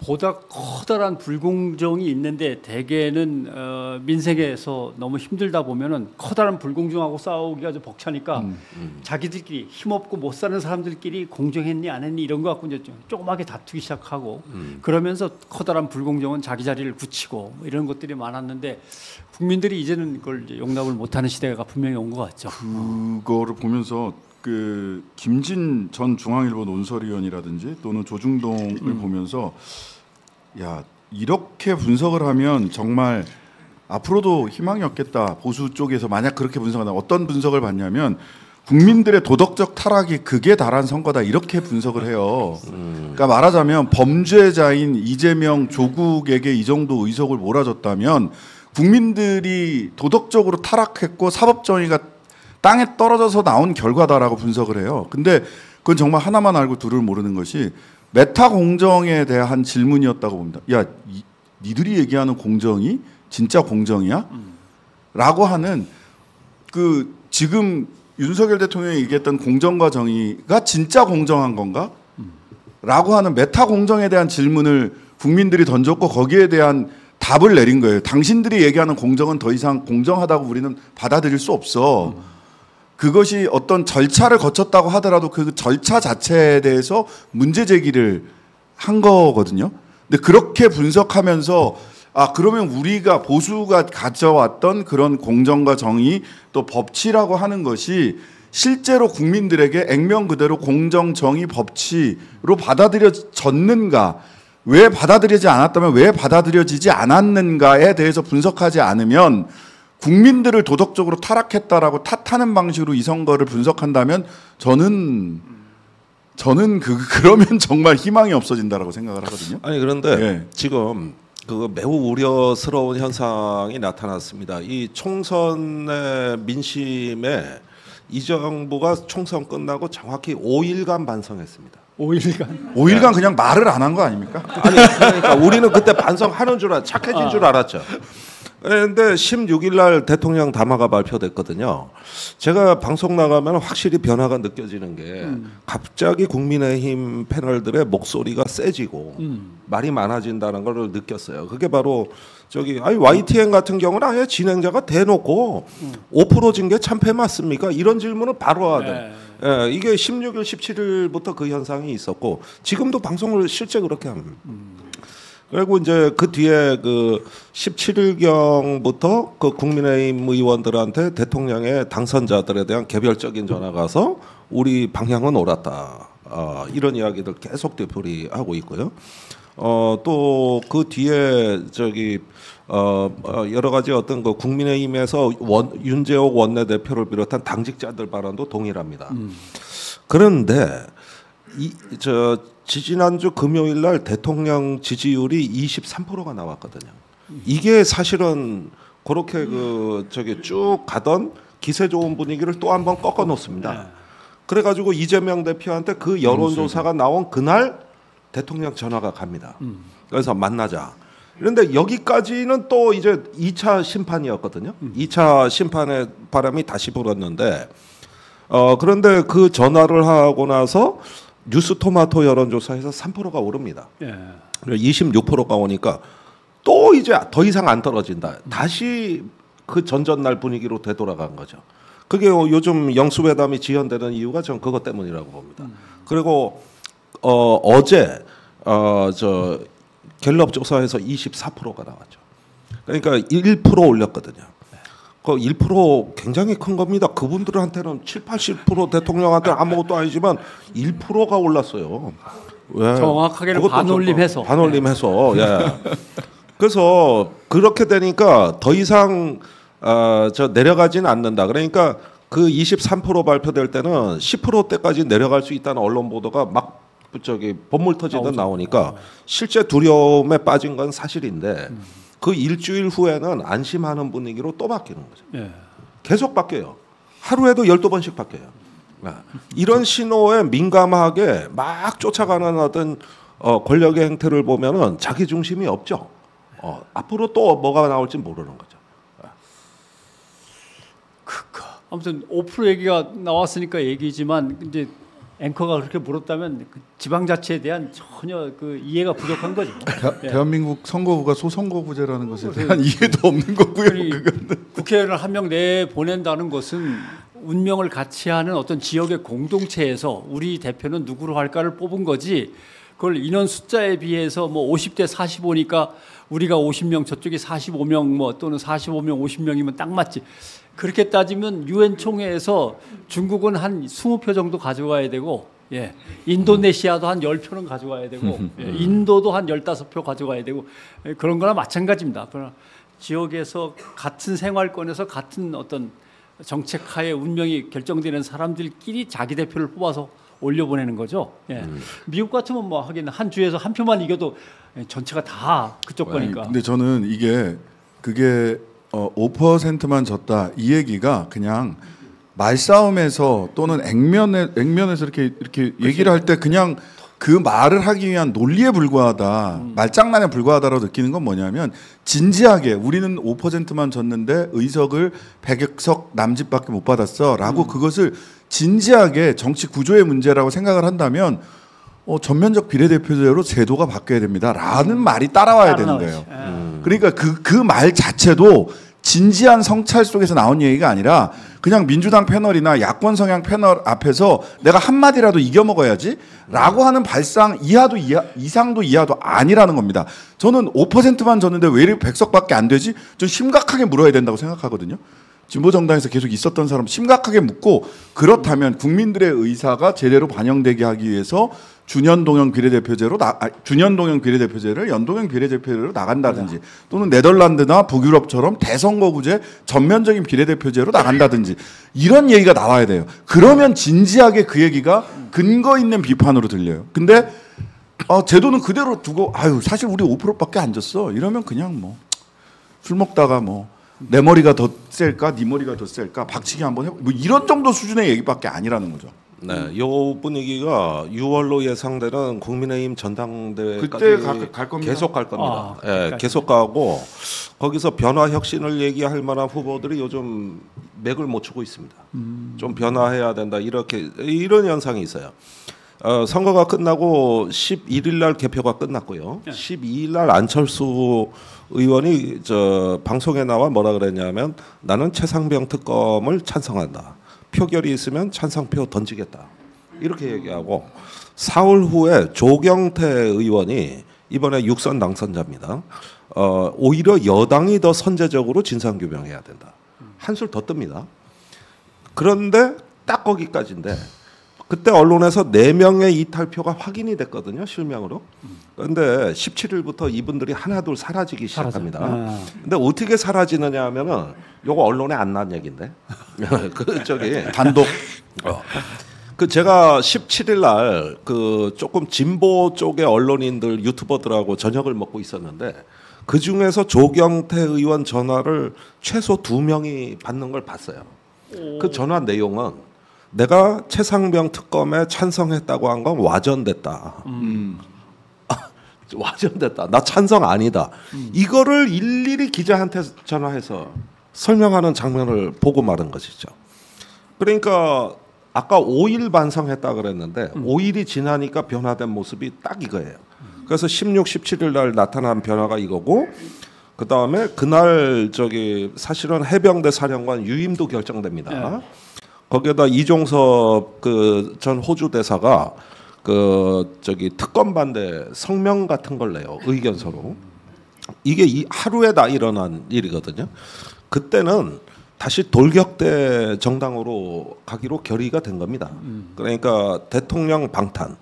보다 커다란 불공정이 있는데 대개는 민생에서 너무 힘들다 보면은 커다란 불공정하고 싸우기가 좀 벅차니까 자기들끼리 힘없고 못 사는 사람들끼리 공정했니 안 했니 이런 거 갖고 이제 조그맣게 다투기 시작하고 그러면서 커다란 불공정은 자기 자리를 굳히고 이런 것들이 많았는데 국민들이 이제는 그걸 이제 용납을 못하는 시대가 분명히 온 것 같죠. 그거를 보면서 그 김진 전 중앙일보 논설위원이라든지 또는 조중동을 보면서 야 이렇게 분석을 하면 정말 앞으로도 희망이 없겠다. 보수 쪽에서 만약 그렇게 분석한다. 어떤 분석을 받냐면 국민들의 도덕적 타락이 극에 달한 선거다 이렇게 분석을 해요. 그러니까 말하자면 범죄자인 이재명 조국에게 이 정도 의석을 몰아줬다면 국민들이 도덕적으로 타락했고 사법정의가 땅에 떨어져서 나온 결과다라고 분석을 해요. 근데 그건 정말 하나만 알고 둘을 모르는 것이 메타 공정에 대한 질문이었다고 봅니다. 야, 니들이 얘기하는 공정이 진짜 공정이야? 라고 하는 그 지금 윤석열 대통령이 얘기했던 공정과 정의가 진짜 공정한 건가? 라고 하는 메타 공정에 대한 질문을 국민들이 던졌고 거기에 대한 답을 내린 거예요. 당신들이 얘기하는 공정은 더 이상 공정하다고 우리는 받아들일 수 없어. 그것이 어떤 절차를 거쳤다고 하더라도 그 절차 자체에 대해서 문제 제기를 한 거거든요. 근데 그렇게 분석하면서 아 그러면 우리가 보수가 가져왔던 그런 공정과 정의 또 법치라고 하는 것이 실제로 국민들에게 액면 그대로 공정, 정의, 법치로 받아들여졌는가 왜 받아들여지지 않았다면 왜 받아들여지지 않았는가에 대해서 분석하지 않으면 국민들을 도덕적으로 타락했다라고 탓하는 방식으로 이 선거를 분석한다면 저는 그러면 정말 희망이 없어진다라고 생각을 하거든요. 아니 그런데 지금 그 매우 우려스러운 현상이 나타났습니다. 이 총선의 민심에 이 정부가 총선 끝나고 정확히 5일간 반성했습니다. 5일간 그냥 말을 안 한 거 아닙니까? 아니 그러니까 우리는 그때 반성하는 줄 착해진 줄 알았죠. 그런데 16일 날 대통령 담화가 발표됐거든요. 제가 방송 나가면 확실히 변화가 느껴지는 게 갑자기 국민의힘 패널들의 목소리가 세지고 말이 많아진다는 걸 느꼈어요. 그게 바로 YTN 같은 경우는 아예 진행자가 대놓고 5% 징계 참패 맞습니까? 이런 질문을 바로 하던. 예, 이게 16일, 17일부터 그 현상이 있었고 지금도 방송을 실제 그렇게 합니다. 그리고 이제 그 뒤에 그 17일경부터 그 국민의힘 의원들한테 대통령의 당선자들에 대한 개별적인 전화가 가서 우리 방향은 옳았다. 이런 이야기들 계속 되풀이하고 있고요. 또 그 뒤에 저기 여러 가지 어떤 그 국민의힘에서 윤재옥 원내대표를 비롯한 당직자들 발언도 동일합니다. 그런데 지지난주 금요일 날 대통령 지지율이 23%가 나왔거든요. 이게 사실은 그렇게 쭉 가던 기세 좋은 분위기를 또 한 번 꺾어 놓습니다. 그래가지고 이재명 대표한테 그 여론조사가 나온 그날 대통령 전화가 갑니다. 그래서 만나자. 그런데 여기까지는 또 이제 2차 심판이었거든요. 2차 심판의 바람이 다시 불었는데 그런데 그 전화를 하고 나서 뉴스토마토 여론조사에서 3%가 오릅니다. 26%가 오니까 또 이제 더 이상 안 떨어진다. 다시 그 전전날 분위기로 되돌아간 거죠. 그게 요즘 영수회담이 지연되는 이유가 전 그것 때문이라고 봅니다. 그리고 어제 갤럽 조사에서 24%가 나왔죠. 그러니까 1% 올렸거든요. 그 1% 굉장히 큰 겁니다. 그분들한테는 70-80% 대통령한테는 아무것도 아니지만 1%가 올랐어요. 왜? 정확하게는 반올림해서. 반올림해서. 예. 그래서 그렇게 되니까 더 이상 내려가지는 않는다. 그러니까 그 23% 발표될 때는 10%대까지 내려갈 수 있다는 언론 보도가 막 본물 터지듯 나오니까 실제 두려움에 빠진 건 사실인데 그 일주일 후에는 안심하는 분위기로 또 바뀌는 거죠. 계속 바뀌어요. 하루에도 12번씩 바뀌어요. 이런 신호에 민감하게 막 쫓아가는 어떤 권력의 행태를 보면은 자기 중심이 없죠. 앞으로 또 뭐가 나올지 모르는 거죠. 아무튼 5% 얘기가 나왔으니까 얘기지만 이제 앵커가 그렇게 물었다면 그 지방자치에 대한 전혀 그 이해가 부족한 거죠. 대한민국 선거구가 소선거구제라는 것에 대한 이해도 없는 거고요. 국회의원을 한 명 내보낸다는 것은 운명을 같이 하는 어떤 지역의 공동체에서 우리 대표는 누구로 할까를 뽑은 거지. 그걸 인원 숫자에 비해서 뭐 50대 45니까 우리가 50명 저쪽이 45명 뭐 또는 45명 50명이면 딱 맞지. 그렇게 따지면 유엔 총회에서 중국은 한 20표 정도 가져가야 되고, 인도네시아도 한 10표는 가져가야 되고, 인도도 한 15표 가져가야 되고, 그런 거나 마찬가지입니다. 그러나 지역에서 같은 생활권에서 같은 어떤 정책하에 운명이 결정되는 사람들끼리 자기 대표를 뽑아서 올려보내는 거죠. 미국 같으면 뭐 하긴 한 주에서 한 표만 이겨도 전체가 다 그쪽 거니까. 근데 저는 그게 5%만 졌다 이 얘기가 그냥 말싸움에서 또는 액면에서 이렇게 얘기를 할 때 그냥 그 말을 하기 위한 논리에 불과하다, 말장난에 불과하다라고 느끼는 건 뭐냐면 진지하게 우리는 5%만 졌는데 의석을 100석 남짓밖에 못 받았어라고 그것을 진지하게 정치 구조의 문제라고 생각을 한다면 전면적 비례대표제로 제도가 바뀌어야 됩니다라는 말이 따라와야 되는 거예요. 그러니까 그 말 자체도 진지한 성찰 속에서 나온 얘기가 아니라 그냥 민주당 패널이나 야권 성향 패널 앞에서 내가 한마디라도 이겨먹어야지 라고 하는 발상 이상도 이하도 아니라는 겁니다. 저는 5%만 졌는데 왜 이렇게 100석밖에 안 되지? 좀 심각하게 물어야 된다고 생각하거든요. 진보정당에서 계속 있었던 사람 심각하게 묻고 그렇다면 국민들의 의사가 제대로 반영되게 하기 위해서 준연동형 비례대표제를 연동형 비례대표제로 나간다든지 또는 네덜란드나 북유럽처럼 대선거구제 전면적인 비례대표제로 나간다든지 이런 얘기가 나와야 돼요. 그러면 진지하게 그 얘기가 근거 있는 비판으로 들려요. 근데 제도는 그대로 두고 사실 우리 5%밖에 안 졌어 이러면 그냥 뭐 술 먹다가 내 머리가 더 셀까, 네 머리가 더 셀까, 박치기 한번 해. 뭐 이런 정도 수준의 얘기밖에 아니라는 거죠. 네, 요 분위기가 6월로 예상되는 국민의힘 전당대회까지 그때 갈 겁니다. 계속 갈 겁니다. 계속 가고 거기서 변화 혁신을 얘기할 만한 후보들이 요즘 맥을 못 추고 있습니다. 좀 변화해야 된다 이런 현상이 있어요. 선거가 끝나고 11일 날 개표가 끝났고요. 12일 날 안철수 의원이 방송에 나와 뭐라 그랬냐면 나는 최상병 특검을 찬성한다. 표결이 있으면 찬성표 던지겠다. 이렇게 얘기하고 사흘 후에 조경태 의원이 이번에 6선 당선자입니다. 오히려 여당이 더 선제적으로 진상규명해야 된다. 한술 더 뜹니다. 그런데 딱 거기까지인데 그때 언론에서 4명의 이탈표가 확인이 됐거든요. 실명으로. 그런데 17일부터 이분들이 하나둘 사라지기 시작합니다. 근데 어떻게 사라지느냐 하면은 요거 언론에 안 난 얘기인데. 그 저기 단독. 그 제가 17일 날 그 조금 진보 쪽의 언론인들 유튜버들하고 저녁을 먹고 있었는데 그 중에서 조경태 의원 전화를 최소 2명이 받는 걸 봤어요. 그 전화 내용은 내가 최상병 특검에 찬성했다고 한 건 와전됐다. 와전됐다. 나 찬성 아니다. 이거를 일일이 기자한테 전화해서 설명하는 장면을 보고 말한 것이죠. 그러니까 아까 5일 반성했다 그랬는데 5일이 지나니까 변화된 모습이 딱 이거예요. 그래서 16, 17일 날 나타난 변화가 이거고 그 다음에 그날 저기 사실은 해병대 사령관 유임도 결정됩니다. 거기에다 이종섭 그 전 호주 대사가 그 저기 특검 반대 성명 같은 걸 내요. 의견서로. 이게 이 하루에 다 일어난 일이거든요. 그때는 다시 돌격대 정당으로 가기로 결의가 된 겁니다. 그러니까 대통령 방탄,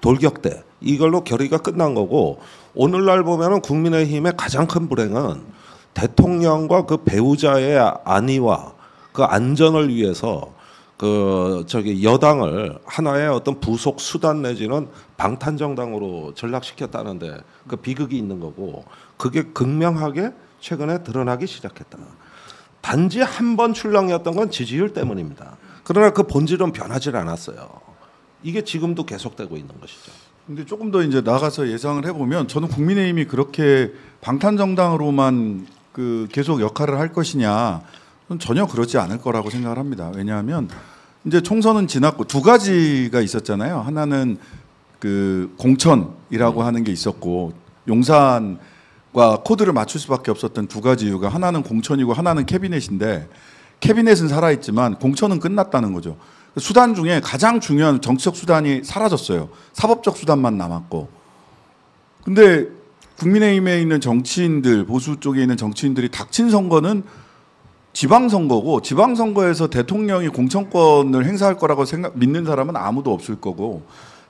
돌격대 이걸로 결의가 끝난 거고 오늘날 보면은 국민의힘의 가장 큰 불행은 대통령과 그 배우자의 안위와 그 안전을 위해서 그 저기 여당을 하나의 어떤 부속 수단 내지는 방탄 정당으로 전락시켰다는데 그 비극이 있는 거고 그게 극명하게 최근에 드러나기 시작했다. 단지 한 번 출렁이었던 건 지지율 때문입니다. 그러나 그 본질은 변하지 않았어요. 이게 지금도 계속되고 있는 것이죠. 근데 조금 더 이제 나가서 예상을 해보면 저는 국민의힘이 그렇게 방탄 정당으로만 그 계속 역할을 할 것이냐 전혀 그렇지 않을 거라고 생각을 합니다. 왜냐하면 이제 총선은 지났고 두 가지가 있었잖아요. 하나는 그 공천이라고 하는 게 있었고 용산과 코드를 맞출 수밖에 없었던 두 가지 이유가 하나는 공천이고 하나는 캐비넷인데 캐비넷은 살아있지만 공천은 끝났다는 거죠. 수단 중에 가장 중요한 정치적 수단이 사라졌어요. 사법적 수단만 남았고. 근데 국민의힘에 있는 정치인들, 보수 쪽에 있는 정치인들이 닥친 선거는 지방선거고 지방선거에서 대통령이 공천권을 행사할 거라고 믿는 사람은 아무도 없을 거고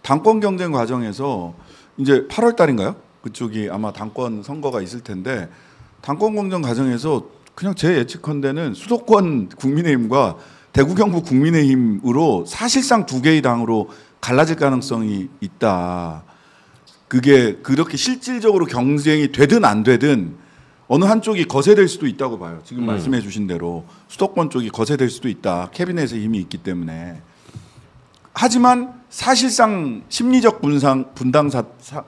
당권 경쟁 과정에서 이제 8월 달인가요? 그쪽이 아마 당권 선거가 있을 텐데 당권 경쟁 과정에서 그냥 제 예측컨대는 수도권 국민의힘과 대구 경북 국민의힘으로 사실상 두 개의 당으로 갈라질 가능성이 있다. 그게 그렇게 실질적으로 경쟁이 되든 안 되든 어느 한쪽이 거세될 수도 있다고 봐요. 지금 말씀해 주신 대로 수도권 쪽이 거세될 수도 있다. 캐비넷에 힘이 있기 때문에. 하지만 사실상 심리적 분당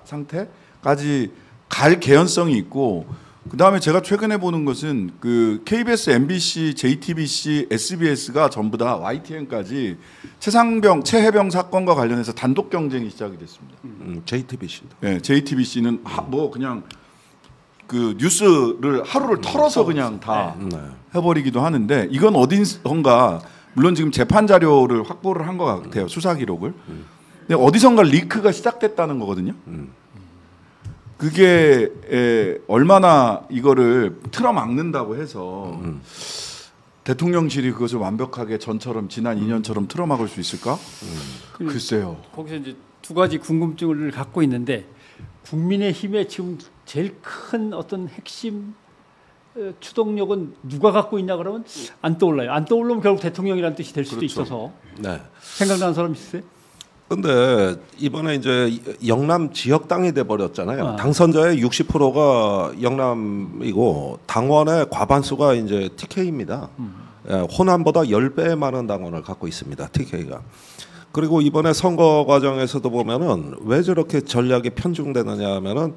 상태까지 갈 개연성이 있고 그다음에 제가 최근에 보는 것은 그 KBS, MBC, JTBC, SBS가 전부 다 YTN까지 최해병 사건과 관련해서 단독 경쟁이 시작이 됐습니다. JTBC. 네, JTBC는 뭐 그냥 그 뉴스를 하루를 털어서 그냥 다 해버리기도 하는데 이건 어딘가 물론 지금 재판 자료를 확보를 한 것 같아요. 수사 기록을. 근데 어디선가 리크가 시작됐다는 거거든요. 그게 얼마나 이거를 틀어막는다고 해서 대통령실이 그것을 완벽하게 전처럼 지난 2년처럼 틀어막을 수 있을까? 글쎄요. 거기서 이제 두 가지 궁금증을 갖고 있는데 국민의힘의 지금 제일 큰 어떤 핵심 추동력은 누가 갖고 있냐 그러면 안 떠올라요. 안 떠올르면 결국 대통령이라는 뜻이 될 수도 그렇죠. 있어서. 네. 생각나는 사람 있으세요? 근데 이번에 이제 영남 지역당이 돼 버렸잖아요. 당선자의 60%가 영남이고 당원의 과반수가 이제 TK입니다. 호남보다 10배 많은 당원을 갖고 있습니다. TK가. 그리고 이번에 선거 과정에서도 보면은 왜 저렇게 전략이 편중되느냐 하면은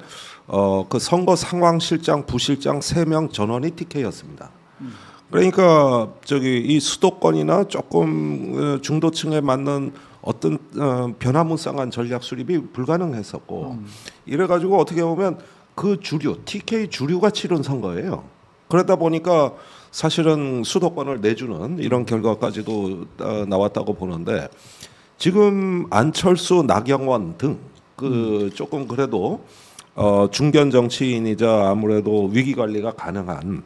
그 선거 상황실장, 부실장 3명 전원이 TK였습니다. 그러니까 저기 이 수도권이나 조금 중도층에 맞는 어떤 변화무쌍한 전략 수립이 불가능했었고 이래가지고 어떻게 보면 그 주류 TK 주류가 치른 선거예요. 그러다 보니까 사실은 수도권을 내주는 이런 결과까지도 나왔다고 보는데 지금 안철수, 나경원 등 그 조금 그래도 중견 정치인이자 아무래도 위기 관리가 가능한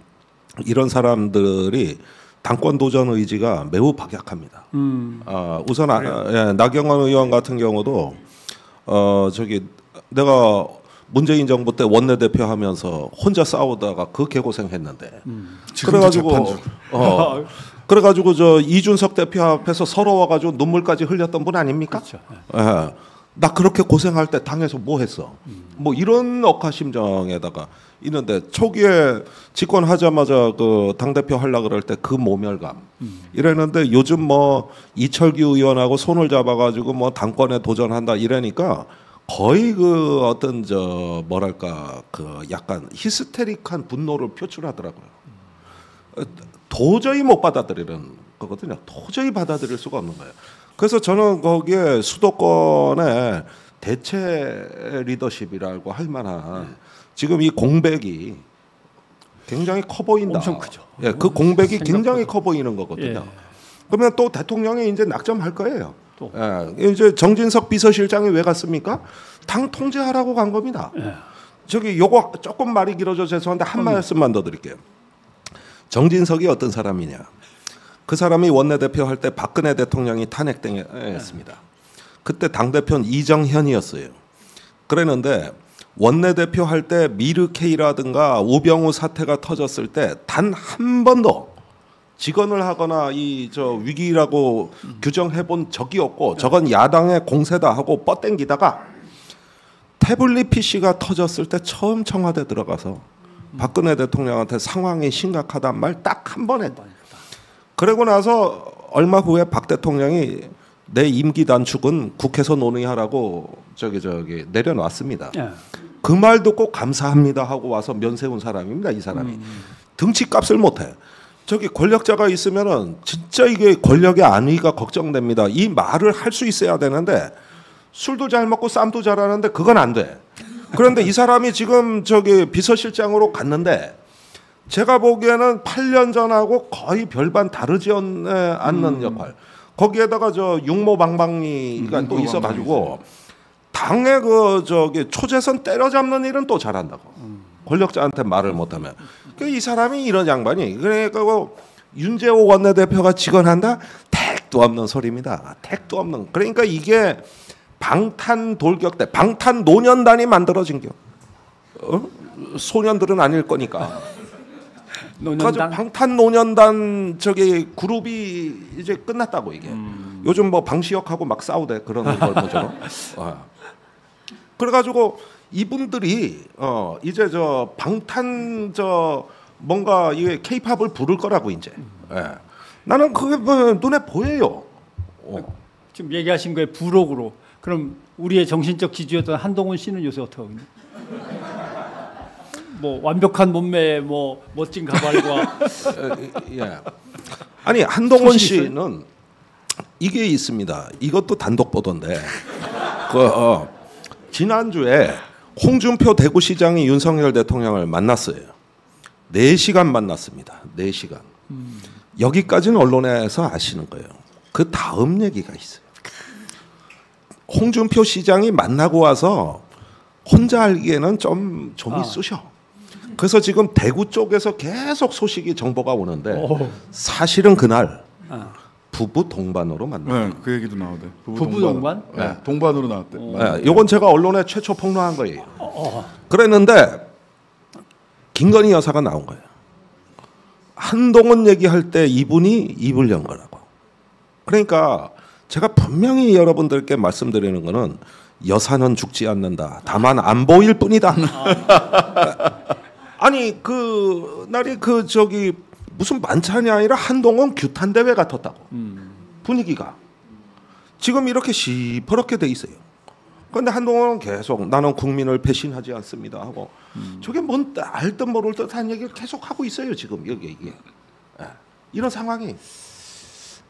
이런 사람들이 당권 도전 의지가 매우 박약합니다. 우선 나경원 의원 같은 경우도 내가 문재인 정부 때 원내대표 하면서 혼자 싸우다가 그 개고생했는데 그래가지고 저 이준석 대표 앞에서 서러워가지고 눈물까지 흘렸던 분 아닙니까? 그렇죠. 나 그렇게 고생할 때 당에서 뭐 했어? 뭐 이런 억하심정에다가 있는데 초기에 집권하자마자 그 당대표 하려고 그럴 때 그 모멸감 이랬는데 요즘 뭐 이철규 의원하고 손을 잡아가지고 뭐 당권에 도전한다 이러니까 거의 그 어떤 저 뭐랄까 그 약간 히스테릭한 분노를 표출하더라고요. 도저히 못 받아들이는 거거든요. 도저히 받아들일 수가 없는 거예요. 그래서 저는 거기에 수도권의 대체 리더십이라고 할 만한 지금 이 공백이 굉장히 커 보인다. 엄청 크죠. 예, 그 공백이 굉장히 커 보이는 거거든요. 예. 그러면 또 대통령이 이제 낙점할 거예요. 예, 이제 정진석 비서실장이 왜 갔습니까? 당 통제하라고 간 겁니다. 예. 저기 요거 조금 말이 길어져 죄송한데 한 말씀만 더 드릴게요. 정진석이 어떤 사람이냐? 그 사람이 원내대표 할 때 박근혜 대통령이 탄핵당했습니다. 그때 당대표는 이정현이었어요. 그랬는데 원내대표 할 때 미르케이라든가 우병우 사태가 터졌을 때 단 한 번도 직언을 하거나 이 저 위기라고 규정해 본 적이 없고 저건 야당의 공세다 하고 뻗땡기다가 태블릿 PC가 터졌을 때 처음 청와대 들어가서 박근혜 대통령한테 상황이 심각하단 말 딱 한 번 했다. 그러고 나서 얼마 후에 박 대통령이 내 임기 단축은 국회에서 논의하라고 저기 내려놨습니다. 그 말 듣고 감사합니다 하고 와서 면 세운 사람입니다. 이 사람이 등치값을 못해. 저기 권력자가 있으면은 진짜 이게 권력의 안위가 걱정됩니다. 이 말을 할 수 있어야 되는데 술도 잘 먹고 쌈도 잘하는데 그건 안 돼. 그런데 이 사람이 지금 저기 비서실장으로 갔는데 제가 보기에는 8년 전하고 거의 별반 다르지 않는 역할. 거기에다가 저 육모방방이가 또 있어가지고 당의 그 저기 초재선 때려잡는 일은 또 잘한다고. 권력자한테 말을 못하면. 이 사람이 이런 양반이 그러니까 윤재호 원내대표가 직언한다? 택도 없는 소리입니다. 택도 없는. 그러니까 이게 방탄 돌격대, 방탄 노년단이 만들어진 겨. 소년들은 아닐 거니까. 노년단? 방탄 노년단 저기 그룹이 이제 끝났다고 이게. 요즘 뭐 방시혁하고 막 싸우대 그런 걸 보죠. 그래가지고 이분들이 이제 저 방탄 저 뭔가 이게 케이팝을 부를 거라고 이제. 나는 그게 뭐 눈에 보여요. 지금 얘기하신 거에 부록으로. 그럼 우리의 정신적 지주였던 한동훈 씨는 요새 어떻게 하고 있나요? 뭐 완벽한 몸매에 뭐 멋진 가발과 예. 아니 한동훈 씨는 이게 있습니다. 이것도 단독 보도인데 지난주에 홍준표 대구시장이 윤석열 대통령을 만났어요. 4시간 만났습니다. 4시간. 여기까지는 언론에서 아시는 거예요. 그 다음 얘기가 있어요. 홍준표 시장이 만나고 와서 혼자 알기에는 좀이 쑤셔. 그래서 지금 대구 쪽에서 계속 소식이 정보가 오는데 사실은 그날 부부 동반으로 만났어요. 네, 그 얘기도 나오대. 부부 동반? 네, 동반으로 나왔대. 네, 이건 제가 언론에 최초 폭로한 거예요. 그랬는데 김건희 여사가 나온 거예요. 한동훈 얘기할 때 이분이 입을 연 거라고. 그러니까 제가 분명히 여러분들께 말씀드리는 거는 여사는 죽지 않는다. 다만 안 보일 뿐이다. 아니 그 날이 그 저기 무슨 만찬이 아니라 한동훈 규탄 대회 같았다고. 분위기가 지금 이렇게 시퍼렇게 돼 있어요. 그런데 한동훈은 계속 나는 국민을 배신하지 않습니다 하고 저게 뭔 알듯 모를 듯한 얘기를 계속 하고 있어요 지금 여기 이게 이런 상황이.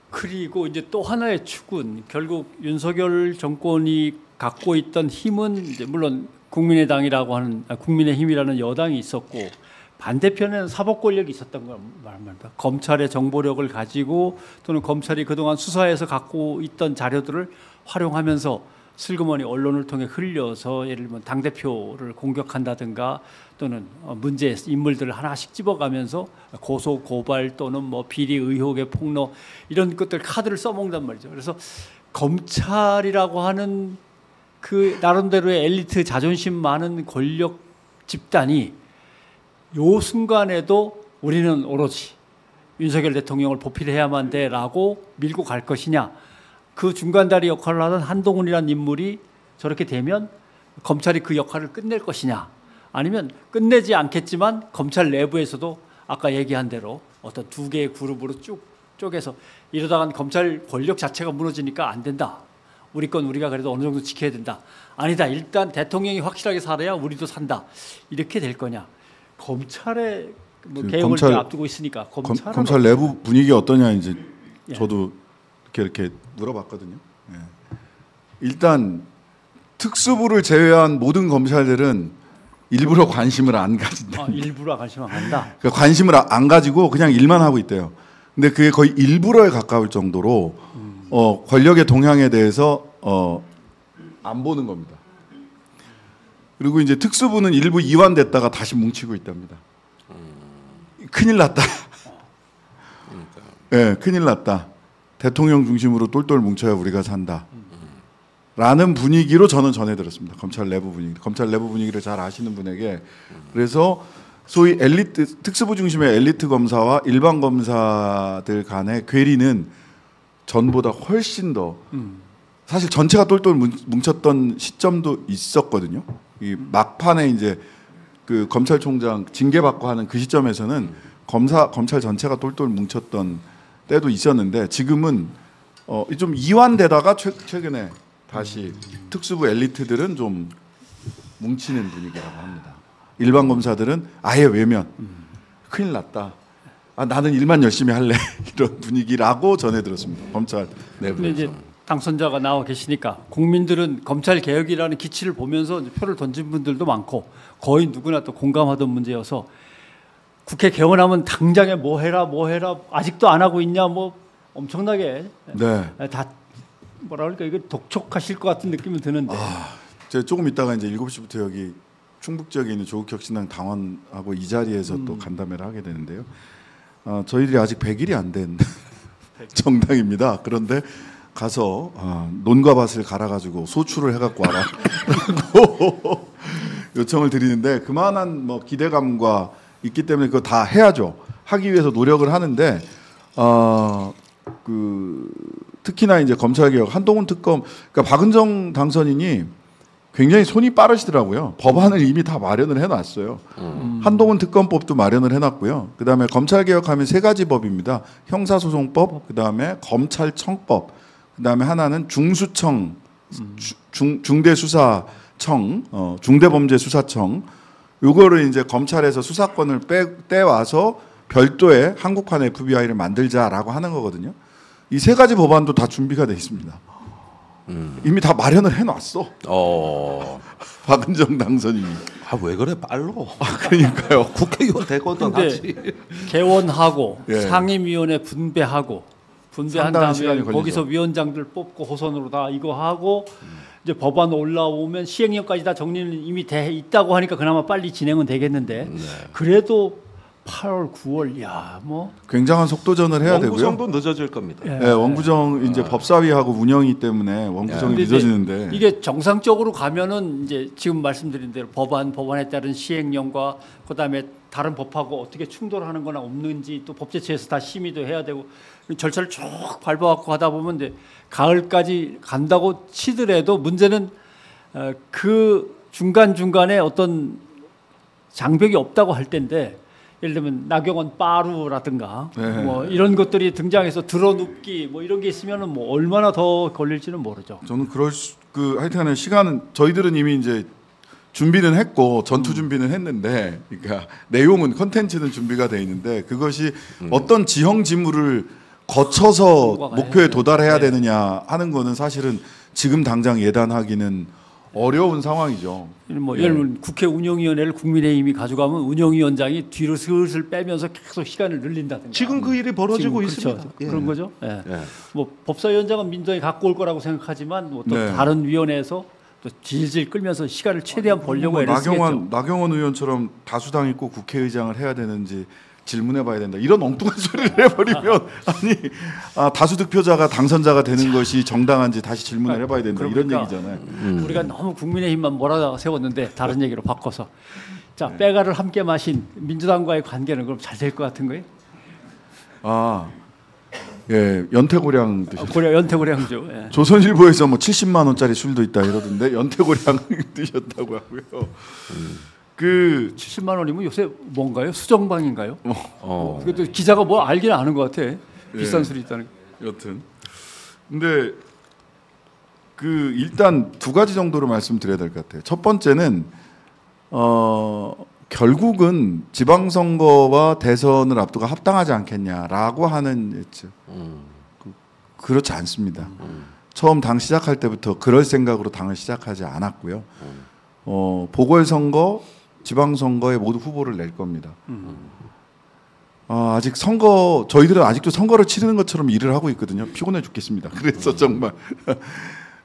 그리고 이제 또 하나의 축은 결국 윤석열 정권이 갖고 있던 힘은 이제 물론 국민의당이라고 하는 국민의힘이라는 여당이 있었고 반대편에는 사법 권력이 있었던 걸 말합니다. 검찰의 정보력을 가지고 또는 검찰이 그동안 수사해서 갖고 있던 자료들을 활용하면서 슬그머니 언론을 통해 흘려서 예를 들면 당 대표를 공격한다든가 또는 문제 인물들을 하나씩 집어가면서 고소 고발 또는 뭐 비리 의혹의 폭로 이런 것들 카드를 써먹는단 말이죠. 그래서 검찰이라고 하는 그 나름대로의 엘리트 자존심 많은 권력 집단이 요 순간에도 우리는 오로지 윤석열 대통령을 보필해야만 돼라고 밀고 갈 것이냐. 그 중간다리 역할을 하던 한동훈이라는 인물이 저렇게 되면 검찰이 그 역할을 끝낼 것이냐. 아니면 끝내지 않겠지만 검찰 내부에서도 아까 얘기한 대로 어떤 두 개의 그룹으로 쭉 쪼개서 이러다간 검찰 권력 자체가 무너지니까 안 된다. 우리 건 우리가 그래도 어느 정도 지켜야 된다. 아니다. 일단 대통령이 확실하게 살아야 우리도 산다. 이렇게 될 거냐. 검찰의 뭐 개혁을 앞두고 있으니까 검찰 내부 분위기 어떠냐 이제 저도 이렇게 물어봤거든요. 예. 일단 특수부를 제외한 모든 검찰들은 일부러 관심을 안 가진다. 일부러 관심을 안 간다. 그러니까 관심을 안 가지고 그냥 일만 하고 있대요. 근데 그게 거의 일부러에 가까울 정도로 권력의 동향에 대해서 안 보는 겁니다. 그리고 이제 특수부는 일부 이완됐다가 다시 뭉치고 있답니다. 큰일 났다. 네, 큰일 났다. 대통령 중심으로 똘똘 뭉쳐야 우리가 산다. 라는 분위기로 저는 전해 들었습니다. 검찰 내부 분위기. 검찰 내부 분위기를 잘 아시는 분에게. 그래서 소위 엘리트, 특수부 중심의 엘리트 검사와 일반 검사들 간의 괴리는 전보다 훨씬 더 사실 전체가 똘똘 뭉쳤던 시점도 있었거든요. 이 막판에 이제 그 검찰총장 징계받고 하는 그 시점에서는 검찰 전체가 똘똘 뭉쳤던 때도 있었는데 지금은 좀 이완되다가 최근에 다시 특수부 엘리트들은 좀 뭉치는 분위기라고 합니다. 일반 검사들은 아예 외면. 큰일 났다. 나는 일만 열심히 할래. 이런 분위기라고 전해 들었습니다. 검찰 내부에서. 이제 당선자가 나와 계시니까 국민들은 검찰 개혁이라는 기치를 보면서 표를 던진 분들도 많고 거의 누구나 또 공감하던 문제여서 국회 개원하면 당장에 뭐 해라 아직도 안 하고 있냐 뭐 엄청나게 다 뭐라 그럴까 이거 독촉하실 것 같은 느낌이 드는데 제가 조금 있다가 이제 7시부터 여기 충북 지역에 있는 조국혁신당 당원하고 이 자리에서 또 간담회를 하게 되는데요. 저희들이 아직 100일이 안 된 정당입니다. 그런데 가서 논과 밭을 갈아가지고 소출을 해갖고 와라고 요청을 드리는데 그만한 뭐 기대감과 있기 때문에 그거 다 해야죠. 하기 위해서 노력을 하는데 특히나 이제 검찰개혁 한동훈 특검 그러니까 박은정 당선인이 굉장히 손이 빠르시더라고요. 법안을 이미 다 마련을 해놨어요. 한동훈 특검법도 마련을 해놨고요. 그다음에 검찰개혁하면 3가지 법입니다. 형사소송법, 그다음에 검찰청법, 그다음에 하나는 중수청, 중대수사청, 중대범죄수사청. 요거를 이제 검찰에서 수사권을 떼와서 별도의 한국판 FBI를 만들자라고 하는 거거든요. 이 3가지 법안도 다 준비가 돼 있습니다. 이미 다 마련을 해놨어. 박은정 당선인이. 왜 그래 빨로? 그러니까요. 국회의원 되거든 하지. 개원하고 상임위원회 분배한 다음에 거기서 걸리죠. 위원장들 뽑고 호선으로 다 이거 하고 이제 법안 올라오면 시행령까지 다 정리는 이미 돼 있다고 하니까 그나마 빨리 진행은 되겠는데 그래도 8월, 9월, 뭐 굉장한 속도전을 해야 되고요. 원구성도 늦어질 겁니다. 원구정 이제 법사위하고 운영이기 때문에 원구정이 늦어지는데 이게 정상적으로 가면은 이제 지금 말씀드린 대로 법안에 따른 시행령과 그다음에 다른 법하고 어떻게 충돌하는 거나 없는지 또 법제처에서 다 심의도 해야 되고 절차를 쭉 밟아갖고 하다 보면 이제 가을까지 간다고 치더라도 문제는 그 중간중간에 어떤 장벽이 없다고 할 텐데 예를 들면 나경원 빠루라든가 뭐 이런 것들이 등장해서 들어눕기 뭐 이런 게 있으면은 뭐 얼마나 더 걸릴지는 모르죠. 저는 하여튼간에 시간은 저희들은 이미 이제 준비는 했고 전투 준비는 했는데 그러니까 내용은 컨텐츠는 준비가 돼 있는데 그것이 어떤 지형 지물을 거쳐서 목표에 도달해야 되느냐 하는 거는 사실은 지금 당장 예단하기는 어려운 상황이죠. 뭐 예를 들면 국회 운영위원회를 국민의힘이 가져가면 운영위원장이 뒤로 슬슬 빼면서 계속 시간을 늘린다든가. 지금 그 일이 벌어지고 지금 있습니다. 그렇죠. 예. 그런 거죠. 예. 예. 뭐 법사위원장은 민주당이 갖고 올 거라고 생각하지만 뭐 또 네. 다른 위원회에서 또 질질 끌면서 시간을 최대한 벌려고 애를 쓰겠죠. 나경원 의원처럼 다수당 있고 국회의장을 해야 되는지 질문해봐야 된다. 이런 엉뚱한 소리를 해버리면 아니 다수 득표자가 당선자가 되는 것이 정당한지 다시 질문을 해봐야 된다. 이런 그러니까 얘기잖아요. 우리가 너무 국민의힘만 몰아다가 세웠는데 다른 얘기로 바꿔서 자 빼가를 함께 마신 민주당과의 관계는 그럼 잘 될 것 같은 거예요? 예, 연태고량 드셨. 고려 연태고량주. 예. 조선일보에서 뭐 70만 원짜리 술도 있다 이러던데 연태고량 드셨다고 하고요. 그 70만 원이면 요새 뭔가요? 수정방인가요? 그것도 기자가 뭐 알긴 아는 것 같아. 비싼 술이 있다는. 여튼 근데 그 일단 두 가지 정도로 말씀드려야 될 것 같아요. 첫 번째는 결국은 지방선거와 대선을 앞두고 합당하지 않겠냐라고 하는 예측. 그렇지 않습니다. 처음 당 시작할 때부터 그럴 생각으로 당을 시작하지 않았고요. 보궐선거, 지방선거에 모두 후보를 낼 겁니다. 아직 선거 저희들은 아직도 선거를 치르는 것처럼 일을 하고 있거든요. 피곤해 죽겠습니다. 그래서 정말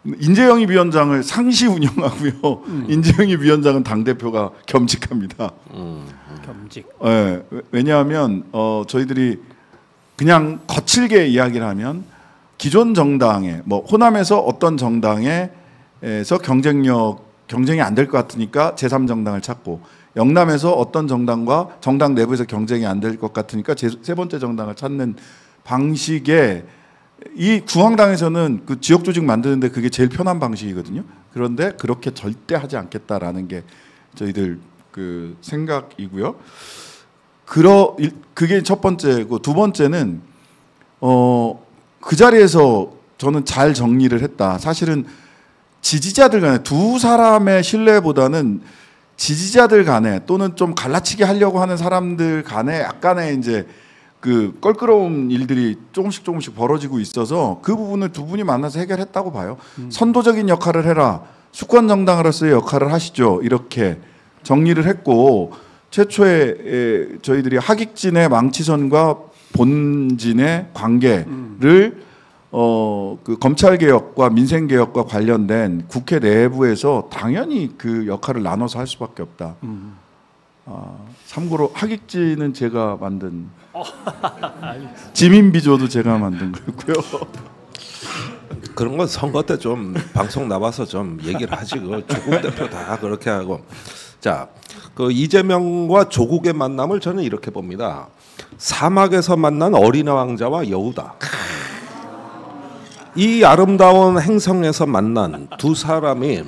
인재영입 위원장을 상시 운영하고요. 인재영입 위원장은 당 대표가 겸직합니다. 겸직. 네, 왜냐하면 저희들이 그냥 거칠게 이야기를 하면 기존 정당에 뭐 호남에서 어떤 정당에서 경쟁이 안 될 것 같으니까 제3정당을 찾고 영남에서 어떤 정당과 정당 내부에서 경쟁이 안 될 것 같으니까 세 번째 정당을 찾는 방식의 이 중앙당에서는 그 지역 조직 만드는데 그게 제일 편한 방식이거든요. 그런데 그렇게 절대 하지 않겠다라는 게 저희들 그 생각이고요. 그게 첫 번째고 두 번째는 그 자리에서 저는 잘 정리를 했다. 사실은 지지자들 간에 두 사람의 신뢰보다는 지지자들 간에 또는 좀 갈라치기 하려고 하는 사람들 간에 약간의 이제 그 껄끄러운 일들이 조금씩 벌어지고 있어서 그 부분을 두 분이 만나서 해결했다고 봐요. 선도적인 역할을 해라. 수권 정당으로서의 역할을 하시죠. 이렇게 정리를 했고 최초에 저희들이 하객진의 망치선과 본진의 관계를 그 검찰 개혁과 민생 개혁과 관련된 국회 내부에서 당연히 그 역할을 나눠서 할 수밖에 없다. 참고로 하객진은 제가 만든 지민비조도 제가 만든 거고요. 그런 건 선거 때 좀 방송 나와서 좀 얘기를 하지. 그 조국 대표 다 그렇게 하고. 자, 그 이재명과 조국의 만남을 저는 이렇게 봅니다. 사막에서 만난 어린 왕자와 여우다. 이 아름다운 행성에서 만난 두 사람이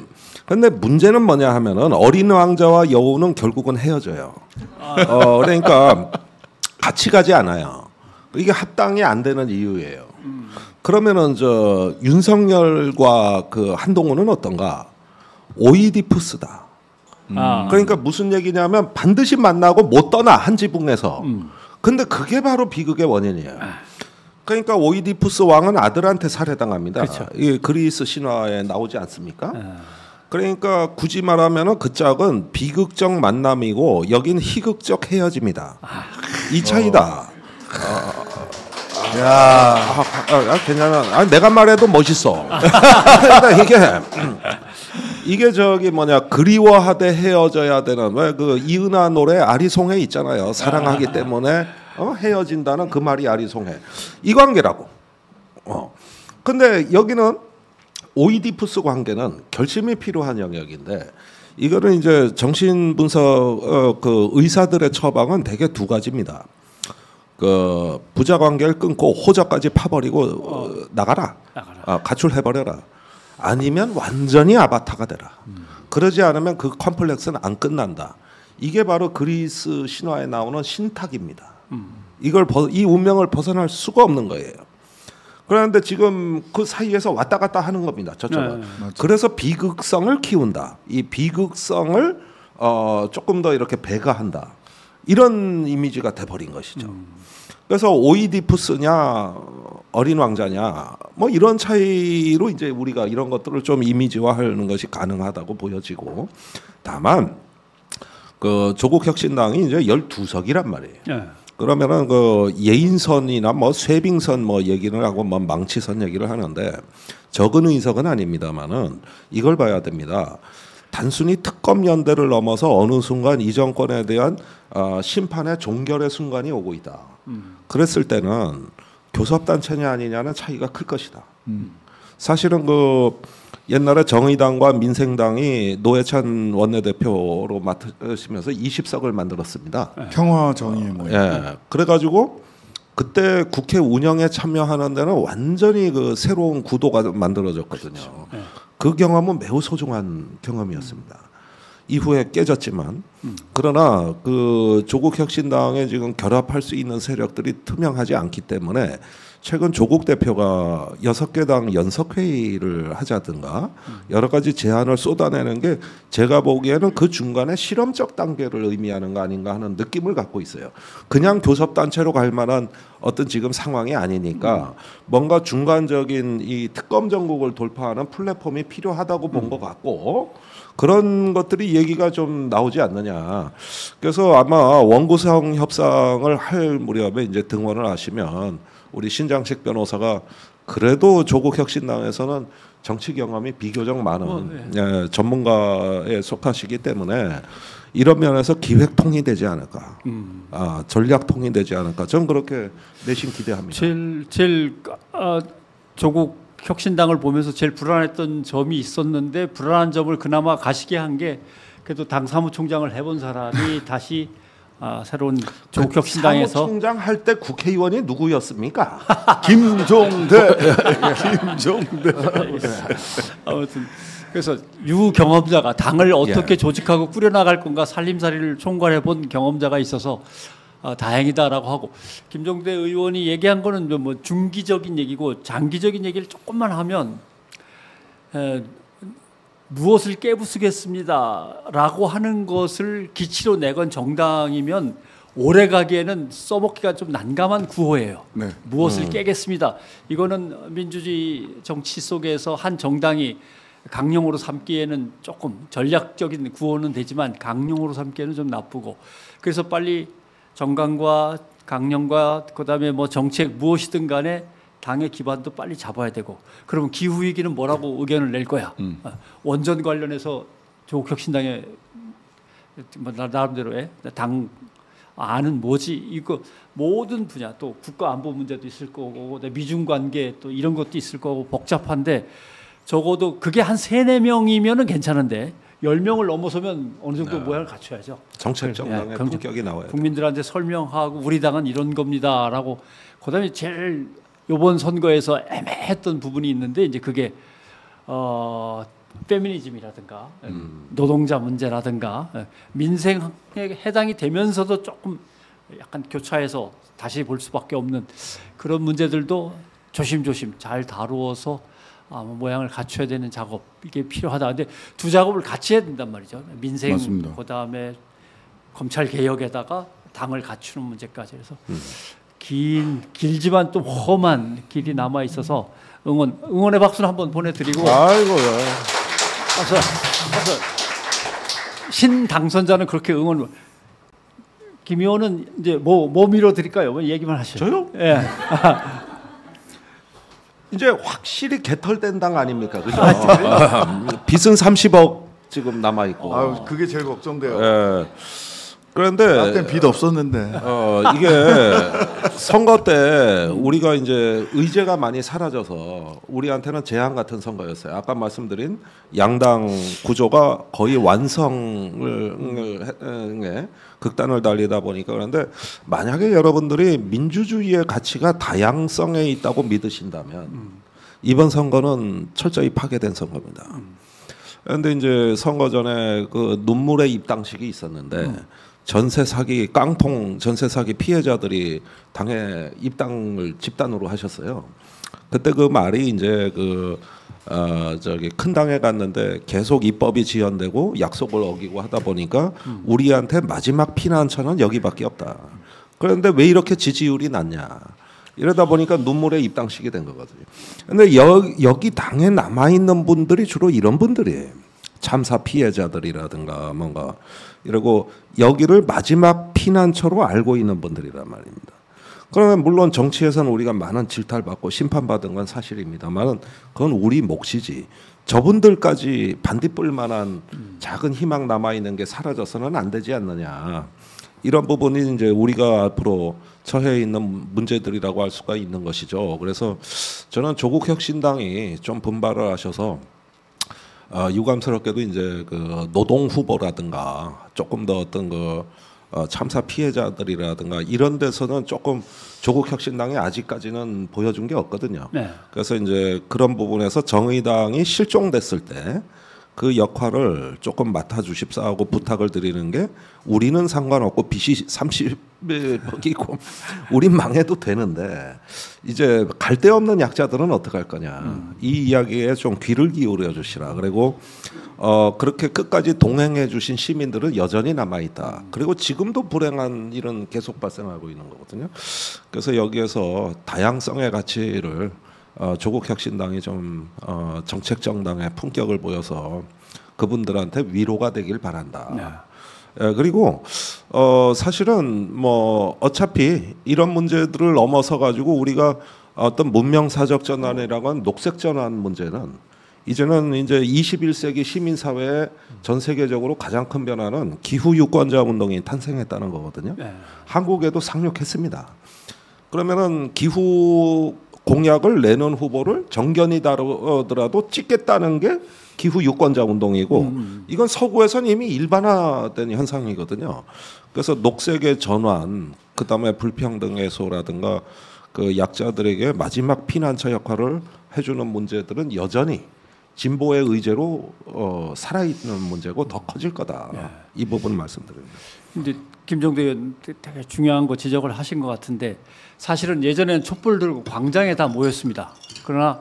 근데 문제는 뭐냐 하면은 어린 왕자와 여우는 결국은 헤어져요. 그러니까 같이 가지 않아요. 이게 합당이 안 되는 이유예요. 그러면은 저 윤석열과 그 한동훈은 어떤가? 오이디푸스다. 그러니까 무슨 얘기냐면 반드시 만나고 못 떠나 한 지붕에서. 근데 그게 바로 비극의 원인이에요. 그러니까 오이디푸스 왕은 아들한테 살해당합니다. 그렇죠. 이 그리스 신화에 나오지 않습니까? 그러니까 굳이 말하면은 그 짝은 비극적 만남이고 여긴 희극적 헤어짐이다. 이 차이다. 괜찮아. 내가 말해도 멋있어. 이게 저기 뭐냐 그리워하되 헤어져야 되는 왜 그 이은하 노래 아리송해 있잖아요. 사랑하기 때문에 헤어진다는 그 말이 아리송해. 이 관계라고. 근데 여기는 오이디푸스 관계는 결심이 필요한 영역인데 이거는 이제 정신분석 그 의사들의 처방은 대개 두 가지입니다. 그 부자 관계를 끊고 호적까지 파버리고 나가라. 가출해버려라. 아니면 완전히 아바타가 되라. 그러지 않으면 그 컴플렉스는 안 끝난다. 이게 바로 그리스 신화에 나오는 신탁입니다. 이 운명을 벗어날 수가 없는 거예요. 그런데 지금 그 사이에서 왔다 갔다 하는 겁니다. 저쪽은. 그래서 비극성을 키운다. 이 비극성을 조금 더 이렇게 배가한다. 이런 이미지가 돼버린 것이죠. 그래서 오이디푸스냐 어린 왕자냐 뭐 이런 차이로 이제 우리가 이런 것들을 좀 이미지화하는 것이 가능하다고 보여지고, 다만 그 조국 혁신당이 이제 12석이란 말이에요. 네. 그러면은 그 예인선이나 뭐 쇄빙선 뭐 얘기를 하고 뭐 망치선 얘기를 하는데 적은 의석은 아닙니다만은 이걸 봐야 됩니다. 단순히 특검 연대를 넘어서 어느 순간 이 정권에 대한 심판의 종결의 순간이 오고 있다. 그랬을 때는 교섭단체냐 아니냐는 차이가 클 것이다. 사실은 그 옛날에 정의당과 민생당이 노회찬 원내대표로 맡으시면서 20석을 만들었습니다. 평화 정의 뭐. 예. 그래가지고 그때 국회 운영에 참여하는 데는 완전히 그 새로운 구도가 만들어졌거든요. 그렇죠. 그 경험은 매우 소중한 경험이었습니다. 이후에 깨졌지만 그러나 그 조국 혁신당에 지금 결합할 수 있는 세력들이 투명하지 않기 때문에 최근 조국 대표가 6개 당 연석회의를 하자든가 여러 가지 제안을 쏟아내는 게 제가 보기에는 그 중간에 실험적 단계를 의미하는 거 아닌가 하는 느낌을 갖고 있어요. 그냥 교섭단체로 갈 만한 어떤 지금 상황이 아니니까 뭔가 중간적인 이 특검 정국을 돌파하는 플랫폼이 필요하다고 본 것 같고, 그런 것들이 얘기가 좀 나오지 않느냐. 그래서 아마 원구성 협상을 할 무렵에 이제 등원을 하시면 우리 신장식 변호사가 그래도 조국 혁신당에서는 정치 경험이 비교적 많은 예, 전문가에 속하시기 때문에 이런 면에서 기획통이 되지 않을까, 전략통이 되지 않을까, 저는 그렇게 내심 기대합니다. 제일 조국 혁신당을 보면서 제일 불안했던 점이 있었는데, 불안한 점을 그나마 가시게 한 게 그래도 당 사무총장을 해본 사람이 다시 새로운 조국 혁신당에서 사무총장 할 때 국회의원이 누구였습니까? 김종대. 김종대. 아무튼 그래서 유 경험자가 당을 어떻게 조직하고 꾸려나갈 건가 살림살이를 총괄해본 경험자가 있어서 다행이다라고 하고, 김종대 의원이 얘기한 거는 뭐 중기적인 얘기고 장기적인 얘기를 조금만 하면 무엇을 깨부수겠습니다라고 하는 것을 기치로 내건 정당이면 오래 가기에는 써먹기가 좀 난감한 구호예요. 네. 무엇을 깨겠습니다. 이거는 민주주의 정치 속에서 한 정당이 강령으로 삼기에는 조금 전략적인 구호는 되지만 강령으로 삼기에는 좀 나쁘고, 그래서 빨리 정강과 강령과 그다음에 뭐 정책 무엇이든 간에 당의 기반도 빨리 잡아야 되고, 그러면 기후위기는 뭐라고 의견을 낼 거야. 원전 관련해서 조국혁신당의 나름대로의 당 아는 뭐지, 이거 모든 분야, 또 국가안보 문제도 있을 거고 미중관계 또 이런 것도 있을 거고 복잡한데, 적어도 그게 한 3-4명이면은 괜찮은데 10명을 넘어서면 어느 정도 모양을 갖춰야죠. 정책 정당의 품격이 나와요. 국민들한테 설명하고 우리 당은 이런 겁니다라고. 그다음에 제일 이번 선거에서 애매했던 부분이 있는데, 이제 그게 페미니즘이라든가 노동자 문제라든가 민생에 해당이 되면서도 조금 약간 교차해서 다시 볼 수밖에 없는 그런 문제들도 조심조심 잘 다루어서 모양을 갖춰야 되는 작업, 이게 필요하다. 근데 두 작업을 같이 해야 된단 말이죠. 민생, 맞습니다. 그다음에 검찰 개혁에다가 당을 갖추는 문제까지 해서 길지만 또 험한 길이 남아 있어서 응원의 박수를 한번 보내드리고. 아이고야. 그래서 신 당선자는 그렇게 응원. 김 의원은 이제 뭐 밀어드릴까요? 얘기만 하시죠. 저요? 예. 이제 확실히 개털된 당 아닙니까, 그죠? 빚은 30억 지금 남아 있고. 아, 그게 제일 걱정돼요. 예. 그런데 그때 빚 없었는데. 이게 선거 때 우리가 이제 의제가 많이 사라져서 우리한테는 재앙 같은 선거였어요. 아까 말씀드린 양당 구조가 거의 완성을 극단을 달리다 보니까. 그런데 만약에 여러분들이 민주주의의 가치가 다양성에 있다고 믿으신다면 이번 선거는 철저히 파괴된 선거입니다. 그런데 이제 선거 전에 그 눈물의 입당식이 있었는데 전세 사기 깡통 전세 사기 피해자들이 당에 입당을 집단으로 하셨어요. 그때 그 말이 이제 저기 큰 당에 갔는데 계속 입법이 지연되고 약속을 어기고 하다 보니까 우리한테 마지막 피난처는 여기밖에 없다. 그런데 왜 이렇게 지지율이 낮냐? 이러다 보니까 눈물에 입당시게 된 거거든요. 근데 여기 당에 남아 있는 분들이 주로 이런 분들이에요. 참사 피해자들이라든가 뭔가 이러고 여기를 마지막 피난처로 알고 있는 분들이란 말입니다. 그러면 물론 정치에서는 우리가 많은 질타받고 심판받은 건 사실입니다만 그건 우리 몫이지. 저분들까지 반딧불 만한 작은 희망 남아 있는 게 사라져서는 안 되지 않느냐. 이런 부분이 이제 우리가 앞으로 처해 있는 문제들이라고 할 수가 있는 것이죠. 그래서 저는 조국혁신당이 좀 분발을 하셔서 유감스럽게도 이제 그 노동 후보라든가 조금 더 어떤 그 참사 피해자들이라든가 이런 데서는 조금 조국혁신당이 아직까지는 보여준 게 없거든요. 네. 그래서 이제 그런 부분에서 정의당이 실종됐을 때 그 역할을 조금 맡아주십사 하고 부탁을 드리는 게 우리는 상관없고 빚이 30억이고 우린 망해도 되는데 이제 갈 데 없는 약자들은 어떻게 할 거냐. 이 이야기에 좀 귀를 기울여 주시라. 그리고 그렇게 끝까지 동행해 주신 시민들은 여전히 남아있다. 그리고 지금도 불행한 일은 계속 발생하고 있는 거거든요. 그래서 여기에서 다양성의 가치를 조국혁신당이 좀 정책 정당의 품격을 보여서 그분들한테 위로가 되길 바란다. 네. 그리고 사실은 뭐 어차피 이런 문제들을 넘어서 가지고 우리가 어떤 문명사적 전환이라고 하는 녹색 전환 문제는 이제는 이제 21세기 시민사회의 전 세계적으로 가장 큰 변화는 기후 유권자 운동이 탄생했다는 거거든요. 네. 한국에도 상륙했습니다. 그러면은 기후 공약을 내놓은 후보를 정견이다더라도 찍겠다는 게 기후 유권자 운동이고 이건 서구에서는 이미 일반화된 현상이거든요. 그래서 녹색의 전환, 그다음에 불평등 해소라든가 그 약자들에게 마지막 피난처 역할을 해주는 문제들은 여전히 진보의 의제로 살아있는 문제고 더 커질 거다. 네. 이 부분 말씀드립니다. 근데 김종대 의원 되게 중요한 거 지적을 하신 것 같은데 사실은 예전에는 촛불 들고 광장에 다 모였습니다. 그러나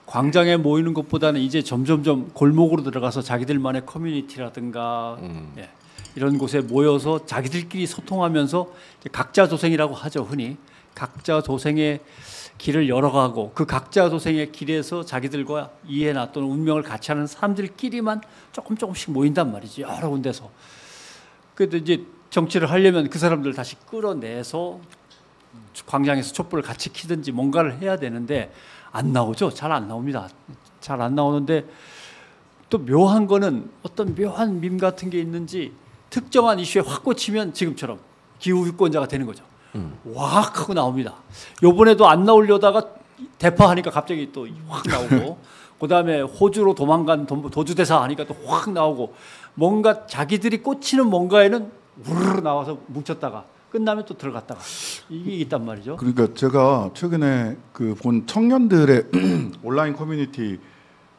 광장에 모이는 것보다는 이제 점점점 골목으로 들어가서 자기들만의 커뮤니티라든가 예, 이런 곳에 모여서 자기들끼리 소통하면서 각자 도생이라고 하죠. 흔히 각자 도생의 길을 열어가고 그 각자 도생의 길에서 자기들과 이해나 또는 운명을 같이 하는 사람들끼리만 조금씩 모인단 말이죠. 여러 군데서. 그래도 이제 정치를 하려면 그 사람들 다시 끌어내서 광장에서 촛불을 같이 켜든지 뭔가를 해야 되는데 안 나오죠. 잘 안 나옵니다. 잘 안 나오는데 또 묘한 거는 어떤 묘한 밈 같은 게 있는지 특정한 이슈에 확 꽂히면 지금처럼 기후유권자가 되는 거죠. 확 하고 나옵니다. 요번에도 안 나오려다가 대파하니까 갑자기 또 확 나오고 그다음에 호주로 도망간 도주대사 하니까 또 확 나오고 뭔가 자기들이 꽂히는 뭔가에는 우르르 나와서 뭉쳤다가 끝나면 또 들어갔다가 이게 있단 말이죠. 그러니까 제가 최근에 그 본 청년들의 온라인 커뮤니티,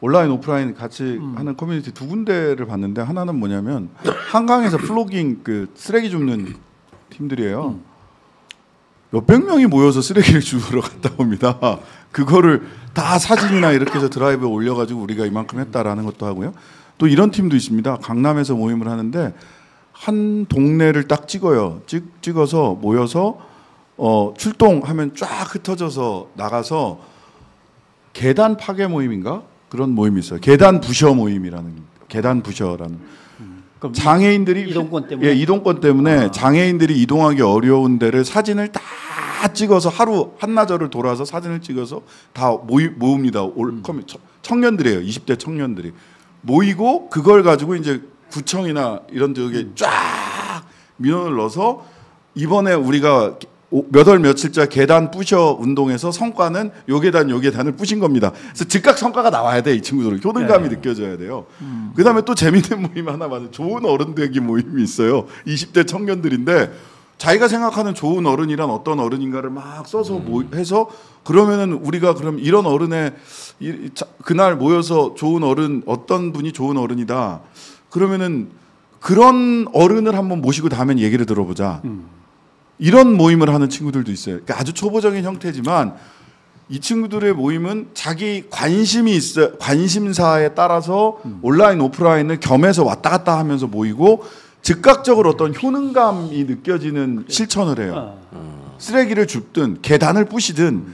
온라인 오프라인 같이 하는 커뮤니티 두 군데를 봤는데 하나는 뭐냐면 한강에서 플로깅 그 쓰레기 줍는 팀들이에요. 몇백 명이 모여서 쓰레기를 주우러 갔다 옵니다. 그거를 다 사진이나 이렇게 해서 드라이브에 올려가지고 우리가 이만큼 했다라는 것도 하고요. 또 이런 팀도 있습니다. 강남에서 모임을 하는데 한 동네를 딱 찍어요. 찍어서 모여서 출동하면 쫙 흩어져서 나가서 계단 파괴 모임인가 그런 모임이 있어요. 계단 부셔 모임이라는 계단 부셔라는 장애인들이 이동권 때문에 이동권 때문에 장애인들이 이동하기 어려운 데를 사진을 다 찍어서 하루 한나절을 돌아서 사진을 찍어서 다 모읍니다. 청년들이에요. 20대 청년들이 모이고 그걸 가지고 이제 구청이나 이런 데에 쫙 민원을 넣어서 이번에 우리가 몇 월 며칠자 계단 부셔 운동에서 성과는 요 계단을 부신 겁니다. 그래서 즉각 성과가 나와야 돼. 이 친구들은 효능감이 느껴져야 돼요. 그다음에 또 재밌는 모임 하나 봐요. 좋은 어른 되기 모임이 있어요. 20대 청년들인데 자기가 생각하는 좋은 어른이란 어떤 어른인가를 막 써서 해서 그러면은 우리가 그럼 이런 어른의 그날 모여서 좋은 어른 어떤 분이 좋은 어른이다. 그러면은 그런 어른을 한번 모시고 다음엔 얘기를 들어보자. 이런 모임을 하는 친구들도 있어요. 그러니까 아주 초보적인 형태지만 이 친구들의 모임은 자기 관심이 있어 관심사에 따라서 온라인 오프라인을 겸해서 왔다 갔다 하면서 모이고 즉각적으로 어떤 효능감이 느껴지는 실천을 해요. 쓰레기를 줍든 계단을 부시든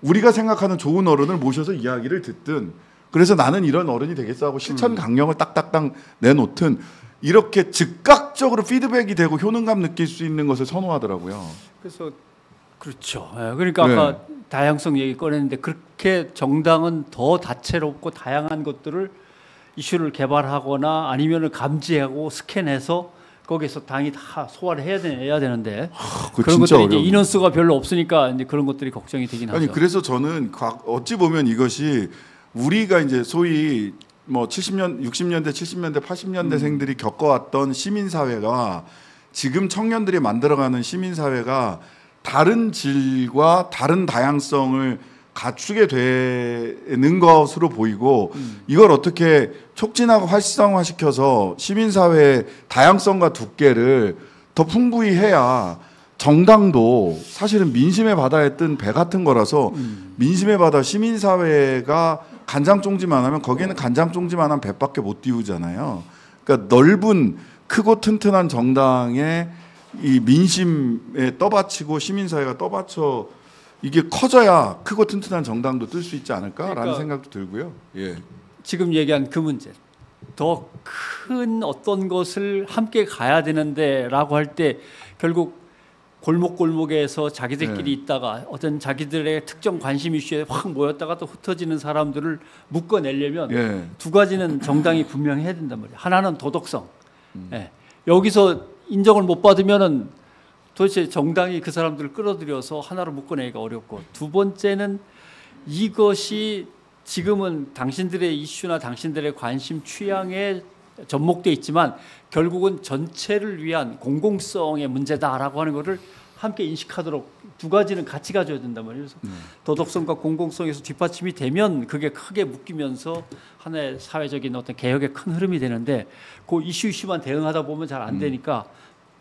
우리가 생각하는 좋은 어른을 모셔서 이야기를 듣든 그래서 나는 이런 어른이 되겠어 하고 실천 강령을 딱딱딱 내놓든 이렇게 즉각적으로 피드백이 되고 효능감 느낄 수 있는 것을 선호하더라고요. 그래서 그렇죠. 그러니까 아까 다양성 얘기 꺼냈는데 그렇게 정당은 더 다채롭고 다양한 것들을 이슈를 개발하거나 아니면은 감지하고 스캔해서 거기서 당이 다 소화를 해야 되는데 그런 것들이 이제 인원수가 별로 없으니까 이제 그런 것들이 걱정이 되긴 하죠. 아니 그래서 저는 어찌 보면 이것이 우리가 이제 소위 뭐 70년, 60년대, 70년대, 80년대생들이 겪어왔던 시민사회가 지금 청년들이 만들어가는 시민사회가 다른 질과 다른 다양성을 갖추게 되는 것으로 보이고 이걸 어떻게 촉진하고 활성화시켜서 시민사회의 다양성과 두께를 더 풍부히 해야 정당도 사실은 민심의 바다에 뜬 배 같은 거라서 민심의 바다 시민사회가 간장종지만 하면 거기에는 간장종지만 한 배밖에 못 띄우잖아요. 그러니까 넓은 크고 튼튼한 정당에 이 민심에 떠받치고 시민사회가 떠받쳐 이게 커져야 크고 튼튼한 정당도 뜰 수 있지 않을까라는 그러니까 생각도 들고요. 예. 지금 얘기한 그 문제 더 큰 어떤 것을 함께 가야 되는데라고 할 때 결국 골목골목에서 자기들끼리 있다가 어떤 자기들의 특정 관심 이슈에 확 모였다가 또 흩어지는 사람들을 묶어내려면 두 가지는 정당이 분명히 해야 된단 말이에요. 하나는 도덕성. 여기서 인정을 못 받으면은 도대체 정당이 그 사람들을 끌어들여서 하나로 묶어내기가 어렵고 두 번째는 이것이 지금은 당신들의 이슈나 당신들의 관심 취향에 접목돼 있지만 결국은 전체를 위한 공공성의 문제다라고 하는 것을 함께 인식하도록 두 가지는 같이 가져야 된단 말이에요. 그래서 도덕성과 공공성에서 뒷받침이 되면 그게 크게 묶이면서 하나의 사회적인 어떤 개혁의 큰 흐름이 되는데 그 이슈만 대응하다 보면 잘 안 되니까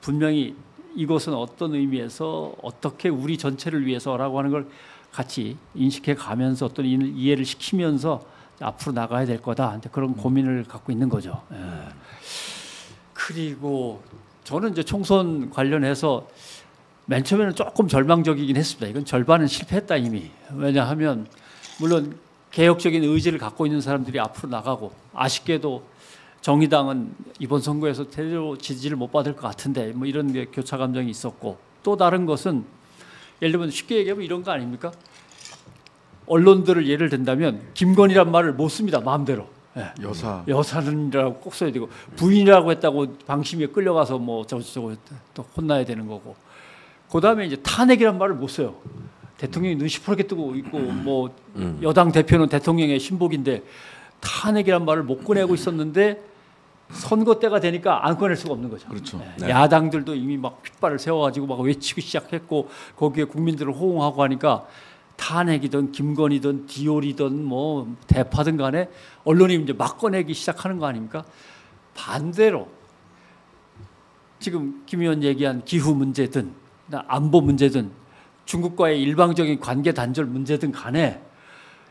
분명히 이것은 어떤 의미에서 어떻게 우리 전체를 위해서라고 하는 걸 같이 인식해 가면서 어떤 이해를 시키면서 앞으로 나가야 될 거다. 그런 고민을 갖고 있는 거죠. 그리고 저는 이제 총선 관련해서 맨 처음에는 조금 절망적이긴 했습니다. 이건 절반은 실패했다 이미. 왜냐하면 물론 개혁적인 의지를 갖고 있는 사람들이 앞으로 나가고 아쉽게도 정의당은 이번 선거에서 제대로 지지를 못 받을 것 같은데 뭐 이런 교차 감정이 있었고 또 다른 것은 예를 들면 쉽게 얘기하면 이런 거 아닙니까? 언론들을 예를 든다면 김건희란 말을 못 씁니다. 마음대로. 여사는이라고 꼭 써야 되고 부인이라고 했다고 방심위에 끌려가서 뭐 저거 또 혼나야 되는 거고. 그다음에 이제 탄핵이란 말을 못 써요. 대통령이 눈 시퍼렇게 뜨고 있고 뭐 여당 대표는 대통령의 신복인데 탄핵이란 말을 못 꺼내고 있었는데 선거 때가 되니까 안 꺼낼 수가 없는 거죠. 그렇죠. 야당들도 이미 막 핏발을 세워가지고 막 외치기 시작했고 거기에 국민들을 호응하고 하니까 탄핵이든 김건희든 디올이든 뭐 대파든 간에 언론이 이제 막 꺼내기 시작하는 거 아닙니까? 반대로 지금 김 의원 얘기한 기후 문제든 안보 문제든 중국과의 일방적인 관계 단절 문제든 간에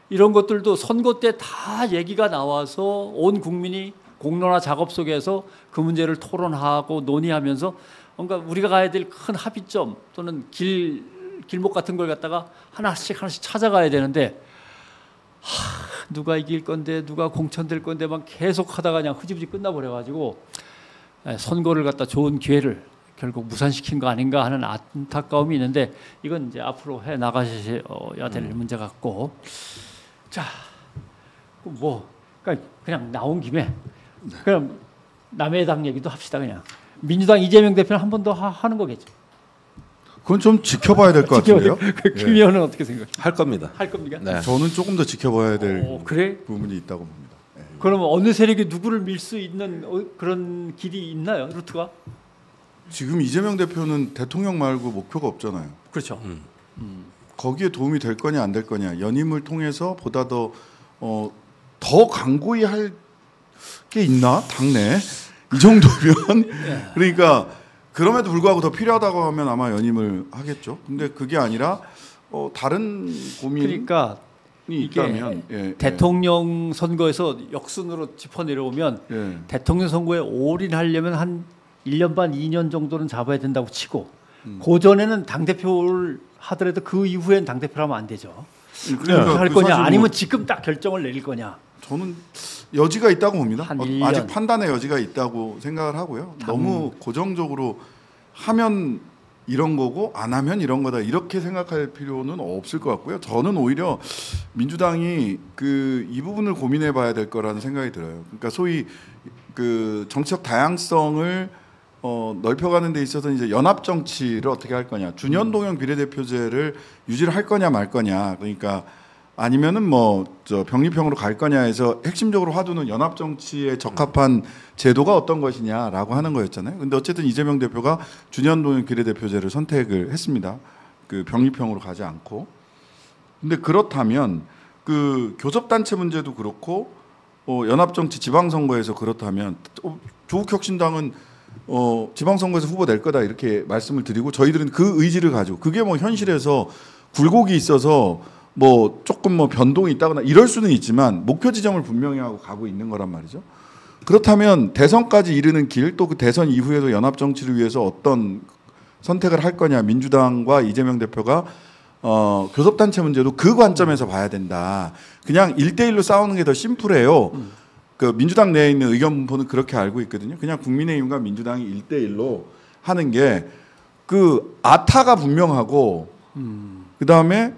이런 것들도 선거 때 다 얘기가 나와서 온 국민이 공론화 작업 속에서 그 문제를 토론하고 논의하면서 뭔가 우리가 가야 될 큰 합의점 또는 길목 같은 걸 갖다가 하나씩 찾아가야 되는데 누가 이길 건데 누가 공천될 건데 막 계속 하다가 그냥 흐지부지 끝나버려가지고 선거를 갖다 좋은 기회를 결국 무산시킨 거 아닌가 하는 안타까움이 있는데 이건 이제 앞으로 해 나가셔야 될 문제 같고 자 뭐 그냥 나온 김에 그럼 남의 당 얘기도 합시다. 그냥 민주당 이재명 대표는 한 번 더 하는 거겠죠. 그건 좀 지켜봐야 될 것 같은데요. 김 의원은 어떻게 생각해요? 할 겁니다. 할 겁니까? 네. 저는 조금 더 지켜봐야 될 그래? 부분이 있다고 봅니다. 그러면 어느 세력이 누구를 밀 수 있는 그런 길이 있나요? 루트가? 지금 이재명 대표는 대통령 말고 목표가 없잖아요. 그렇죠. 거기에 도움이 될 거냐 안 될 거냐 연임을 통해서 보다 더 강고히 할 게 있나 당내 이 정도면 그러니까 그럼에도 불구하고 더 필요하다고 하면 아마 연임을 하겠죠. 근데 그게 아니라 다른 고민이 그러니까 있다면 대통령 선거에서 역순으로 짚어 내려오면 대통령 선거에 올인하려면 한 1년 반 2년 정도는 잡아야 된다고 치고 그 전에는 당 대표를 하더라도 그 이후엔 당 대표를 하면 안 되죠. 그러니까 할 거냐 아니면 지금 딱 결정을 내릴 거냐. 저는 여지가 있다고 봅니다. 아직 1년. 판단의 여지가 있다고 생각을 하고요. 너무 고정적으로 하면 이런 거고 안 하면 이런 거다 이렇게 생각할 필요는 없을 것 같고요. 저는 오히려 민주당이 이 부분을 고민해 봐야 될 거라는 생각이 들어요. 그러니까 소위 그 정치적 다양성을 넓혀가는 데 있어서 이제 연합 정치를 어떻게 할 거냐, 준연동형 비례대표제를 유지를 할 거냐 말 거냐, 그러니까 아니면은 병립형으로 갈 거냐 해서 핵심적으로 화두는 연합 정치에 적합한 제도가 어떤 것이냐라고 하는 거였잖아요. 근데 어쨌든 이재명 대표가 준연동형 비례대표제를 선택을 했습니다. 그 병립형으로 가지 않고. 근데 그렇다면 그 교섭단체 문제도 그렇고 연합 정치 지방선거에서 그렇다면 조국혁신당은 지방선거에서 후보 낼 거다 이렇게 말씀을 드리고 저희들은 그 의지를 가지고 그게 현실에서 굴곡이 있어서 조금 변동이 있다거나 이럴 수는 있지만 목표 지점을 분명히 하고 가고 있는 거란 말이죠. 그렇다면 대선까지 이르는 길 또 그 대선 이후에도 연합 정치를 위해서 어떤 선택을 할 거냐, 민주당과 이재명 대표가 교섭단체 문제도 그 관점에서 봐야 된다. 그냥 1대1로 싸우는 게 더 심플해요. 그 민주당 내에 있는 의견 분포는 그렇게 알고 있거든요. 그냥 국민의힘과 민주당이 1대1로 하는 게 그 아타가 분명하고 그다음에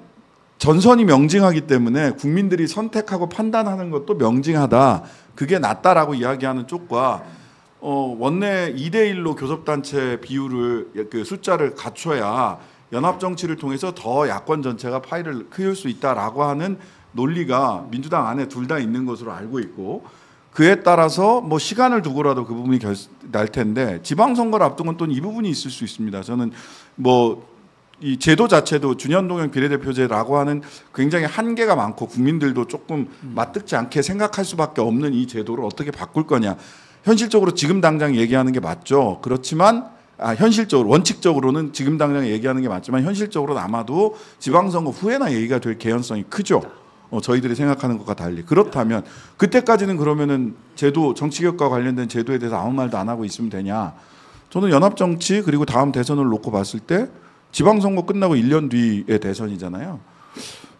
전선이 명징하기 때문에 국민들이 선택하고 판단하는 것도 명징하다. 그게 낫다라고 이야기하는 쪽과 원내 2대1로 교섭단체 비율을 그 숫자를 갖춰야 연합 정치를 통해서 더 야권 전체가 파이를 키울 수 있다라고 하는 논리가 민주당 안에 둘 다 있는 것으로 알고 있고 그에 따라서 시간을 두고라도 그 부분이 날 텐데 지방선거를 앞둔 건 또 이 부분이 있을 수 있습니다. 저는 이 제도 자체도 준연동형 비례대표제라고 하는 굉장히 한계가 많고 국민들도 조금 맞듣지 않게 생각할 수밖에 없는 이 제도를 어떻게 바꿀 거냐. 현실적으로 지금 당장 얘기하는 게 맞죠. 그렇지만 현실적으로 원칙적으로는 지금 당장 얘기하는 게 맞지만 현실적으로는 아마도 지방선거 후에나 얘기가 될 개연성이 크죠. 저희들이 생각하는 것과 달리. 그렇다면 그때까지는 그러면은 제도 정치개혁과 관련된 제도에 대해서 아무 말도 안 하고 있으면 되냐. 저는 연합정치 그리고 다음 대선을 놓고 봤을 때 지방선거 끝나고 1년 뒤에 대선이잖아요.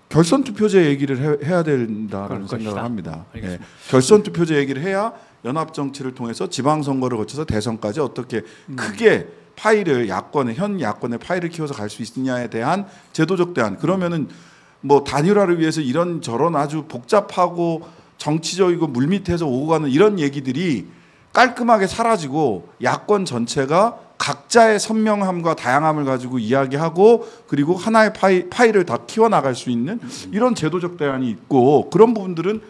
결선 투표제 얘기를 해야 된다라는 생각을 합니다. 예. 결선 투표제 얘기를 해야 연합 정치를 통해서 지방선거를 거쳐서 대선까지 어떻게 크게 파이를 현 야권의 파이를 키워서 갈 수 있느냐에 대한 제도적 대안. 그러면은 단일화를 위해서 이런 저런 아주 복잡하고 정치적이고 물밑에서 오고 가는 이런 얘기들이 깔끔하게 사라지고 야권 전체가 각자의 선명함과 다양함을 가지고 이야기하고 그리고 하나의 파이를 다 키워나갈 수 있는 이런 제도적 대안이 있고 그런 부분들은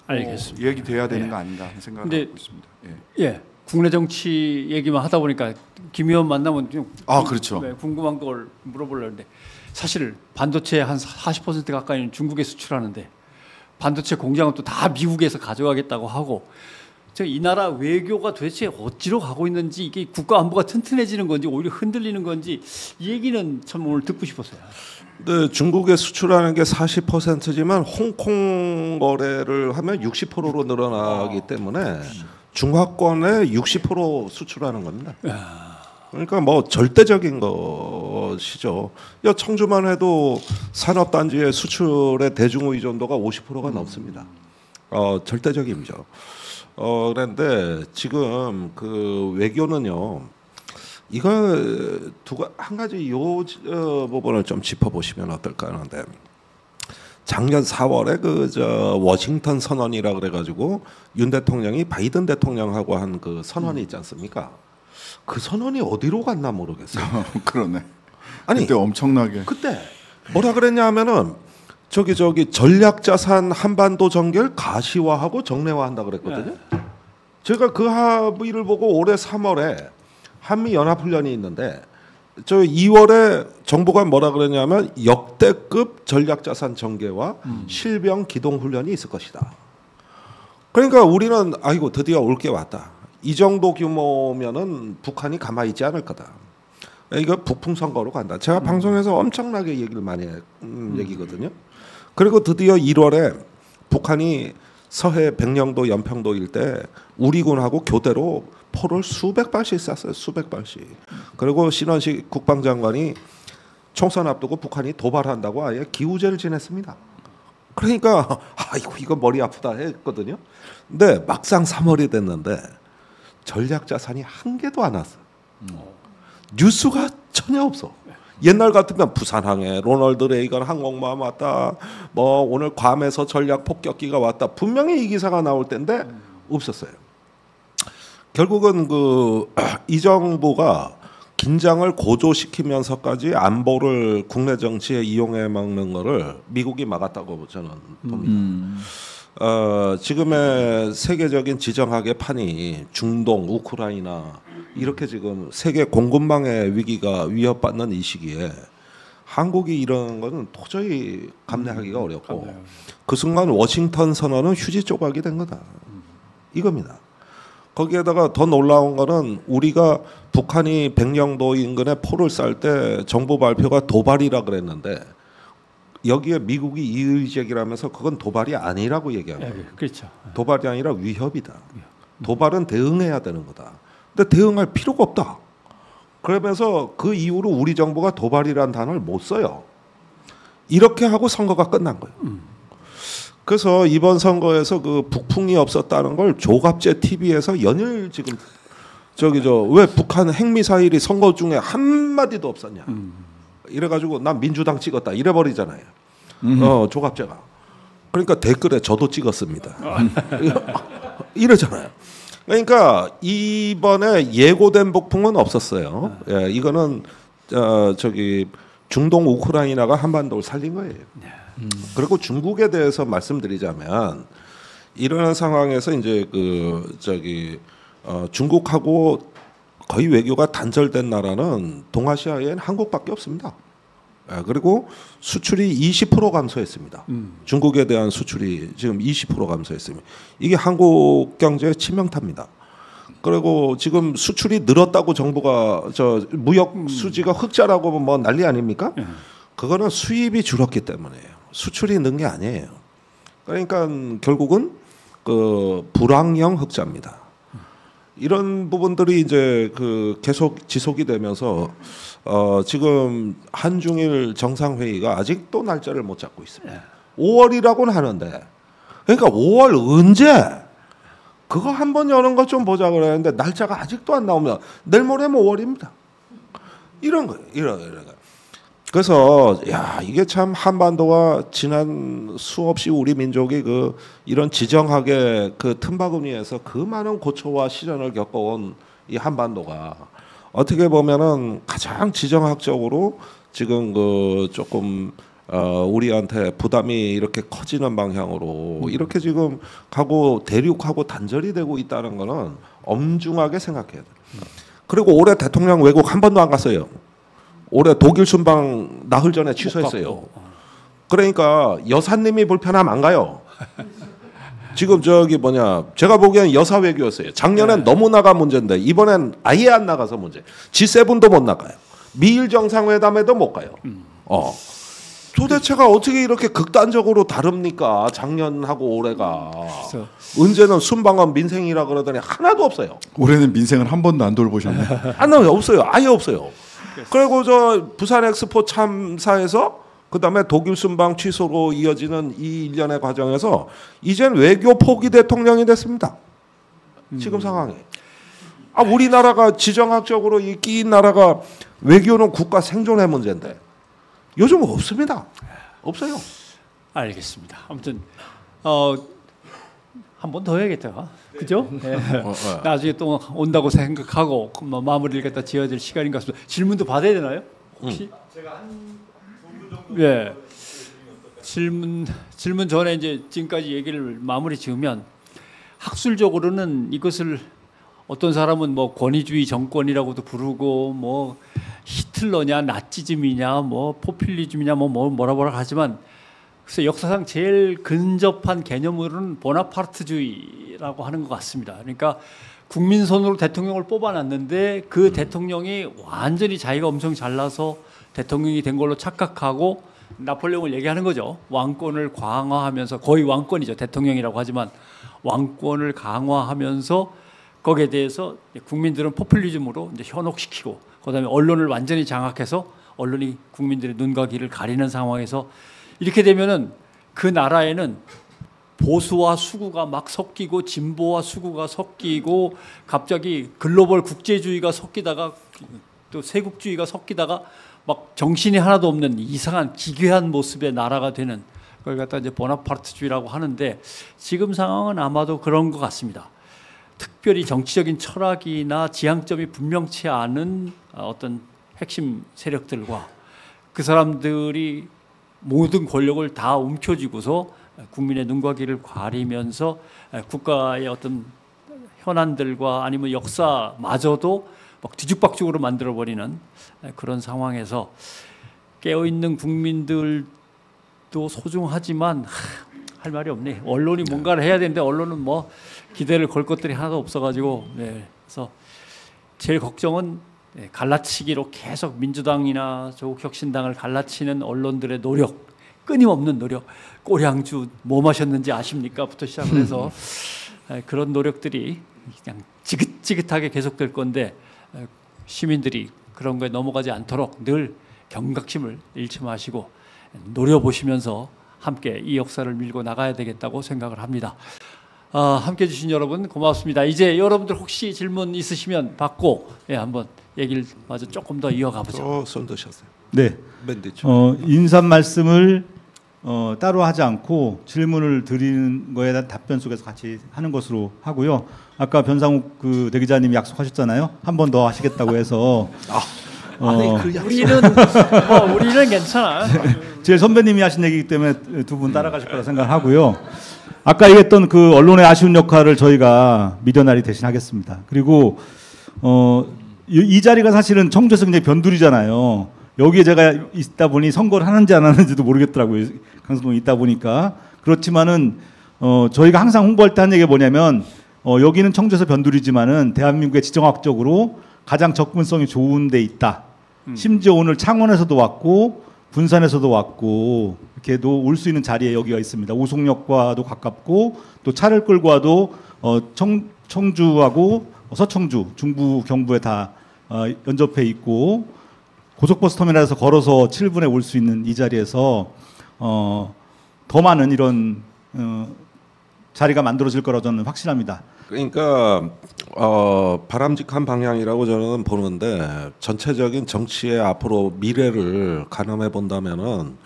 알겠습니다. 얘기돼야 되는 거 아닌가 하는 생각을 하고 있습니다. 국내 정치 얘기만 하다 보니까 김 의원 만나면 좀 그렇죠. 궁금한 걸 물어보려는데 사실 반도체 한 40% 가까이는 중국에 수출하는데 반도체 공장은 또 다 미국에서 가져가겠다고 하고 이 나라 외교가 도대체 어찌로 가고 있는지 이게 국가 안보가 튼튼해지는 건지 오히려 흔들리는 건지 이 얘기는 참 오늘 듣고 싶었어요. 네, 중국에 수출하는 게 40%지만 홍콩 거래를 하면 60%로 늘어나기 때문에 중화권에 60% 수출하는 겁니다. 그러니까 절대적인 것이죠. 청주만 해도 산업단지의 수출의 대중 의존도가 50%가 넘습니다. 절대적이죠. 그런데 지금 그 외교는요. 이거 한 가지 부분을 좀 짚어보시면 어떨까 하는데 작년 4월에 워싱턴 선언이라 그래가지고 윤 대통령이 바이든 대통령하고 한 그 선언이 있지 않습니까? 그 선언이 어디로 갔나 모르겠어요. 그러네. 아니 그때 엄청나게. 그때 뭐라 그랬냐 하면은 저기 전략자산 한반도 전개를 가시화하고 정례화한다 그랬거든요. 제가 그 합의를 보고 올해 3월에 한미 연합훈련이 있는데 2월에 정부가 뭐라 그랬냐면 역대급 전략자산 전개와 실병 기동 훈련이 있을 것이다. 그러니까 우리는 드디어 올 게 왔다. 이 정도 규모면은 북한이 가만히 있지 않을 거다. 이거 북풍 선거로 간다. 제가 방송에서 엄청나게 얘기를 많이 얘기거든요. 그리고 드디어 1월에 북한이 서해 백령도 연평도 일대 우리군하고 교대로 포를 수백 발씩 쐈어요. 수백 발씩. 그리고 신원식 국방장관이 총선 앞두고 북한이 도발한다고 아예 기우제를 지냈습니다. 그러니까 아이고 이거 머리 아프다 했거든요. 근데 막상 3월이 됐는데 전략 자산이 한 개도 안 왔어. 뉴스가 전혀 없어. 옛날 같으면 부산항에 로널드 레이건 항공모함 왔다. 뭐 오늘 괌에서 전략 폭격기가 왔다. 분명히 이 기사가 나올 텐데 없었어요. 결국은 이 정부가 긴장을 고조시키면서까지 안보를 국내 정치에 이용해 먹는 거를 미국이 막았다고 저는 봅니다. 지금의 세계적인 지정학의 판이 중동, 우크라이나 이렇게 지금 세계 공급망의 위기가 위협받는 이 시기에 한국이 이런 거는 도저히 감내하기가 어렵고 그 순간 워싱턴 선언은 휴지 조각이 된 거다. 이겁니다. 거기에다가 더 놀라운 거는 우리가 북한이 백령도 인근에 포를 쌀 때 정부 발표가 도발이라 그랬는데 여기에 미국이 이의 제기하면서 그건 도발이 아니라고 얘기합니다. 그렇죠. 도발이 아니라 위협이다. 도발은 대응해야 되는 거다. 근데 대응할 필요가 없다. 그러면서 그 이후로 우리 정부가 도발이라는 단어를 못 써요. 이렇게 하고 선거가 끝난 거예요. 그래서 이번 선거에서 그 북풍이 없었다는 걸 조갑제 TV에서 연일 지금 왜 북한 핵미사일이 선거 중에 한 마디도 없었냐. 이래가지고 난 민주당 찍었다 이래버리잖아요. 조갑제가. 그러니까 댓글에 저도 찍었습니다. 이러잖아요. 그러니까 이번에 예고된 북풍은 없었어요. 예, 이거는 중동 우크라이나가 한반도를 살린 거예요. 그리고 중국에 대해서 말씀드리자면 이런 상황에서 이제 중국하고 거의 외교가 단절된 나라는 동아시아에는 한국밖에 없습니다. 그리고 수출이 20% 감소했습니다. 중국에 대한 수출이 지금 20% 감소했습니다. 이게 한국 경제의 치명타입니다. 그리고 지금 수출이 늘었다고 정부가 무역 수지가 흑자라고 뭐 난리 아닙니까? 그거는 수입이 줄었기 때문이에요. 수출이 는 게 아니에요. 그러니까 결국은 불황형 흑자입니다. 이런 부분들이 이제 계속 지속이 되면서 지금 한중일 정상회의가 아직도 날짜를 못 잡고 있습니다. 5월이라고는 하는데 그러니까 5월 언제? 그거 한번 여는 것 좀 보자 그랬는데 날짜가 아직도 안 나오면 내일 모레면 5월입니다. 이런 거예요. 이런. 그래서 이게 참 한반도가 지난 수없이 우리 민족이 이런 지정학의 틈바구니에서 그 많은 고초와 시련을 겪어온 이 한반도가 어떻게 보면은 가장 지정학적으로 지금 조금 우리한테 부담이 이렇게 커지는 방향으로 이렇게 지금 가고 대륙하고 단절이 되고 있다는 거는 엄중하게 생각해야 돼요. 그리고 올해 대통령 외국 한 번도 안 갔어요. 올해 독일 순방 나흘 전에 취소했어요. 그러니까 여사님이 불편하면 안 가요. 지금 제가 보기엔 여사 외교였어요. 작년엔 너무 나가 문제인데 이번엔 아예 안 나가서 문제. G7도 못 나가요. 미일 정상회담에도 못 가요. 도대체가 어떻게 이렇게 극단적으로 다릅니까? 작년하고 올해가. 언제는 순방은 민생이라 그러더니 하나도 없어요. 올해는 민생을 한 번도 안 돌보셨네. 없어요. 아예 없어요. 그리고 부산 엑스포 참사에서 그다음에 독일 순방 취소로 이어지는 이 일련의 과정에서 이젠 외교 포기 대통령이 됐습니다. 지금 상황이. 우리나라가 지정학적으로 이 끼인 나라가 외교는 국가 생존의 문제인데 요즘 없습니다. 없어요. 알겠습니다. 아무튼 한 번 더 해야겠다. 그죠? 네. 나중에 또 온다고 생각하고 마무리를 갖다 지어야 될 시간인 것 같습니다. 질문도 받아야 되나요? 혹시? 제가 한 2분 정도. 예. 질문 전에 이제 지금까지 얘기를 마무리 지으면 학술적으로는 이것을 어떤 사람은 뭐 권위주의 정권이라고도 부르고 뭐 히틀러냐 나치즘이냐 뭐 포퓰리즘이냐 뭐라 하지만 그래서 역사상 제일 근접한 개념으로는 보나파르트주의라고 하는 것 같습니다. 그러니까 국민 손으로 대통령을 뽑아놨는데 그 대통령이 완전히 자기가 엄청 잘나서 대통령이 된 걸로 착각하고 나폴레옹을 얘기하는 거죠. 왕권을 강화하면서 거의 왕권이죠. 대통령이라고 하지만 왕권을 강화하면서 거기에 대해서 국민들은 포퓰리즘으로 이제 현혹시키고 그다음에 언론을 완전히 장악해서 언론이 국민들의 눈과 귀를 가리는 상황에서 이렇게 되면은 그 나라에는 보수와 수구가 막 섞이고 진보와 수구가 섞이고 갑자기 글로벌 국제주의가 섞이다가 또 세국주의가 섞이다가 막 정신이 하나도 없는 이상한 기괴한 모습의 나라가 되는 그걸 갖다 이제 보나파르트주의라고 하는데 지금 상황은 아마도 그런 것 같습니다. 특별히 정치적인 철학이나 지향점이 분명치 않은 어떤 핵심 세력들과 그 사람들이 모든 권력을 다 움켜쥐고서 국민의 눈과 귀를 가리면서 국가의 어떤 현안들과 아니면 역사마저도 막 뒤죽박죽으로 만들어버리는 그런 상황에서 깨어있는 국민들도 소중하지만 할 말이 없네. 언론이 뭔가를 해야 되는데 언론은 뭐 기대를 걸 것들이 하나도 없어가지고 그래서 제일 걱정은 갈라치기로 계속 민주당이나 조국혁신당을 갈라치는 언론들의 노력, 끊임없는 노력, 꼬량주 뭐 마셨는지 아십니까?부터 시작을 해서 그런 노력들이 그냥 지긋지긋하게 계속될 건데 시민들이 그런 거에 넘어가지 않도록 늘 경각심을 잃지 마시고 노려보시면서 함께 이 역사를 밀고 나가야 되겠다고 생각을 합니다. 함께해 주신 여러분 고맙습니다. 이제 여러분들 혹시 질문 있으시면 받고 한번 얘기를 마저 조금 더 이어가 보죠. 손 드셨어요. 네. 인사 말씀을 따로 하지 않고 질문을 드리는 거에 대한 답변 속에서 같이 하는 것으로 하고요. 아까 변상욱 그 대기자님이 약속하셨잖아요. 한 번 더 하시겠다고 해서 우리는 괜찮아. 제 선배님이 하신 얘기이기 때문에 두 분 따라가실 거라 생각하고요. 아까 얘기했던 그 언론의 아쉬운 역할을 저희가 미련하리 대신하겠습니다. 그리고 이 자리가 사실은 청주에서 굉장히 변두리잖아요. 여기에 제가 있다 보니 선거를 하는지 안 하는지도 모르겠더라고요. 강서동에 있다 보니까. 그렇지만은 저희가 항상 홍보할 때 한 얘기가 뭐냐면 여기는 청주에서 변두리지만은 대한민국의 지정학적으로 가장 접근성이 좋은 데 있다. 심지어 오늘 창원에서도 왔고 분산에서도 왔고 이렇게도 올 수 있는 자리에 여기가 있습니다. 오송역과도 가깝고 또 차를 끌고 와도 청주하고 서청주, 중부, 경부에 다 연접해 있고 고속버스 터미널에서 걸어서 7분에 올 수 있는 이 자리에서 더 많은 이런 자리가 만들어질 거라고 저는 확신합니다. 그러니까 바람직한 방향이라고 저는 보는데 전체적인 정치의 앞으로 미래를 가늠해 본다면은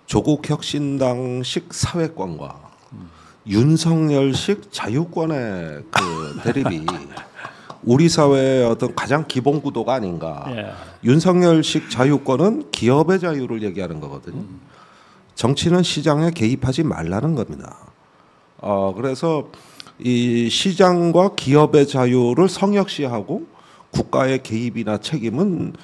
조국 혁신당식 사회권과 윤석열식 자유권의 그 대립이 우리 사회의 어떤 가장 기본 구도가 아닌가. 윤석열식 자유권은 기업의 자유를 얘기하는 거거든요. 정치는 시장에 개입하지 말라는 겁니다. 그래서 이 시장과 기업의 자유를 성역시하고 국가의 개입이나 책임은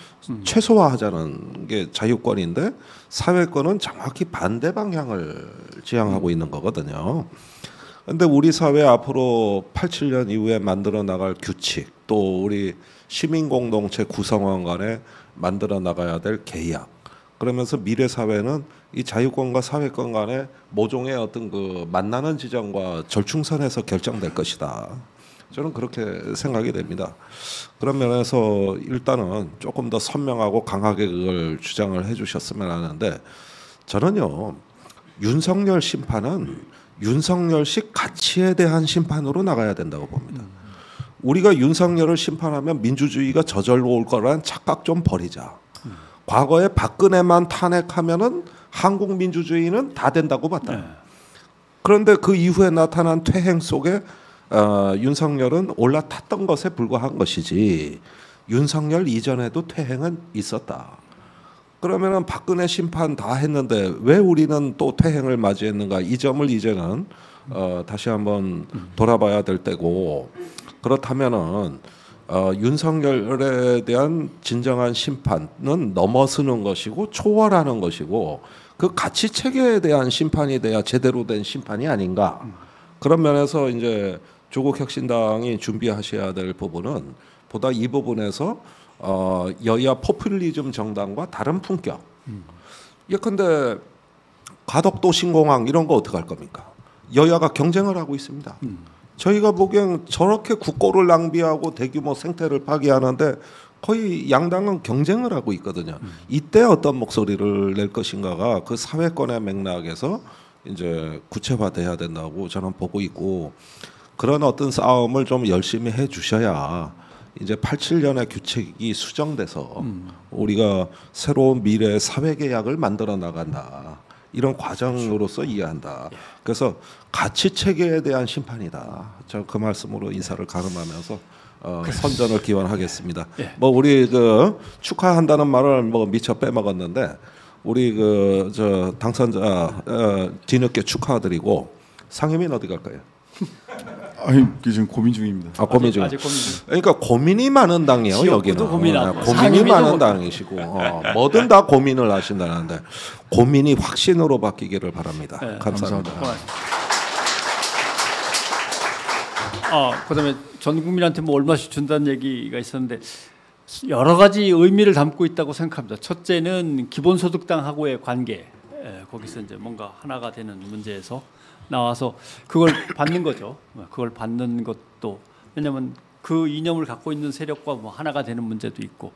최소화하자는 게 자유권인데 사회권은 정확히 반대 방향을 지향하고 있는 거거든요. 근데 우리 사회 앞으로 87년 이후에 만들어 나갈 규칙 또 우리 시민 공동체 구성원 간에 만들어 나가야 될 계약 그러면서 미래 사회는 이 자유권과 사회권 간의 모종의 어떤 그 만나는 지점과 절충선에서 결정될 것이다. 저는 그렇게 생각이 됩니다. 그런 면에서 일단은 조금 더 선명하고 강하게 그걸 주장을 해주셨으면 하는데 저는요 윤석열 심판은 윤석열식 가치에 대한 심판으로 나가야 된다고 봅니다. 우리가 윤석열을 심판하면 민주주의가 저절로 올 거라는 착각 좀 버리자. 과거에 박근혜만 탄핵하면은 한국 민주주의는 다 된다고 봤다. 그런데 그 이후에 나타난 퇴행 속에 윤석열은 올라탔던 것에 불과한 것이지 윤석열 이전에도 퇴행은 있었다. 그러면은 박근혜 심판 다 했는데 왜 우리는 또 퇴행을 맞이했는가? 이 점을 이제는 다시 한번 돌아봐야 될 때고 그렇다면은 윤석열에 대한 진정한 심판은 넘어서는 것이고 초월하는 것이고 그 가치 체계에 대한 심판이 돼야 제대로 된 심판이 아닌가? 그런 면에서 이제 조국 혁신당이 준비하셔야 될 부분은 보다 이 부분에서 여야 포퓰리즘 정당과 다른 품격. 예컨대 가덕도 신공항 이런 거 어떻게 할 겁니까? 여야가 경쟁을 하고 있습니다. 저희가 보기엔 저렇게 국고를 낭비하고 대규모 생태를 파괴하는데 거의 양당은 경쟁을 하고 있거든요. 이때 어떤 목소리를 낼 것인가가 그 사회권의 맥락에서 이제 구체화돼야 된다고 저는 보고 있고, 그런 어떤 싸움을 좀 열심히 해 주셔야 이제 87년의 규칙이 수정돼서 우리가 새로운 미래의 사회 계약을 만들어 나간다. 이런 과정으로서 이해한다. 그래서 가치 체계에 대한 심판이다. 저 그 말씀으로 인사를 가름하면서 선전을 기원하겠습니다. 예. 뭐 우리 그 축하한다는 말을 뭐 미처 빼먹었는데 우리 그 저 당선자 뒤늦게 축하드리고 상임위는 어디 갈까요? 아니 지금 고민 중입니다. 고민 중. 아직 고민 중. 그러니까 고민이 많은 당이에요. 여기는 지역구도 고민하고 고민이 상임위도 많은 고민. 당이시고 뭐든 다 고민을 하신다는데 고민이 확신으로 바뀌기를 바랍니다. 네, 감사합니다. 그다음에 전 국민한테 뭐 얼마씩 준다는 얘기가 있었는데 여러 가지 의미를 담고 있다고 생각합니다. 첫째는 기본소득당하고의 관계, 거기서 이제 뭔가 하나가 되는 문제에서 나와서 그걸 받는 거죠. 그걸 받는 것도 왜냐하면 그 이념을 갖고 있는 세력과 뭐 하나가 되는 문제도 있고,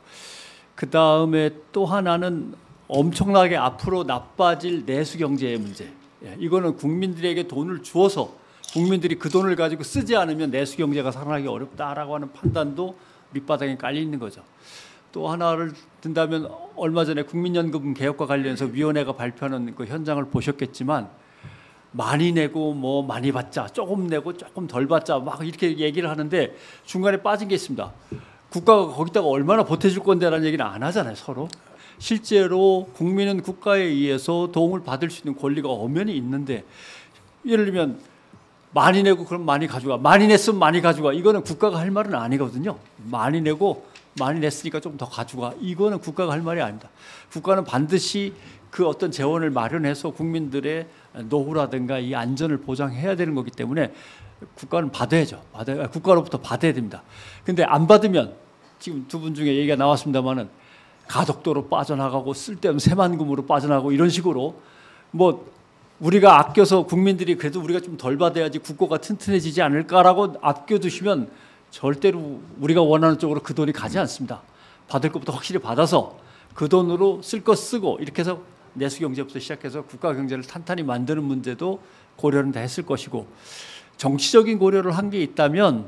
그 다음에 또 하나는 엄청나게 앞으로 나빠질 내수 경제의 문제. 이거는 국민들에게 돈을 주어서 국민들이 그 돈을 가지고 쓰지 않으면 내수 경제가 살아나기 어렵다라고 하는 판단도 밑바닥에 깔려 있는 거죠. 또 하나를 든다면 얼마 전에 국민연금 개혁과 관련해서 위원회가 발표하는 그 현장을 보셨겠지만 많이 내고 뭐 많이 받자, 조금 내고 조금 덜 받자 막 이렇게 얘기를 하는데 중간에 빠진 게 있습니다. 국가가 거기다가 얼마나 보태줄 건데라는 얘기는 안 하잖아요, 서로. 실제로 국민은 국가에 의해서 도움을 받을 수 있는 권리가 엄연히 있는데, 예를 들면 많이 내고 그럼 많이 가져가, 많이 냈으면 많이 가져가, 이거는 국가가 할 말은 아니거든요. 많이 내고 많이 냈으니까 좀 더 가져가, 이거는 국가가 할 말이 아닙니다. 국가는 반드시 그 어떤 재원을 마련해서 국민들의 노후라든가 이 안전을 보장해야 되는 거기 때문에 국가는 받아야죠. 국가로부터 받아야 됩니다. 근데 안 받으면 지금 두 분 중에 얘기가 나왔습니다마는 가덕도로 빠져나가고 쓸데없는 새만금으로 빠져나가고 이런 식으로 뭐 우리가 아껴서 국민들이 그래도 우리가 좀 덜 받아야지 국고가 튼튼해지지 않을까라고 아껴두시면 절대로 우리가 원하는 쪽으로 그 돈이 가지 않습니다. 받을 것부터 확실히 받아서 그 돈으로 쓸 것 쓰고 이렇게 해서 내수 경제부터 시작해서 국가 경제를 탄탄히 만드는 문제도 고려는 다 했을 것이고, 정치적인 고려를 한 게 있다면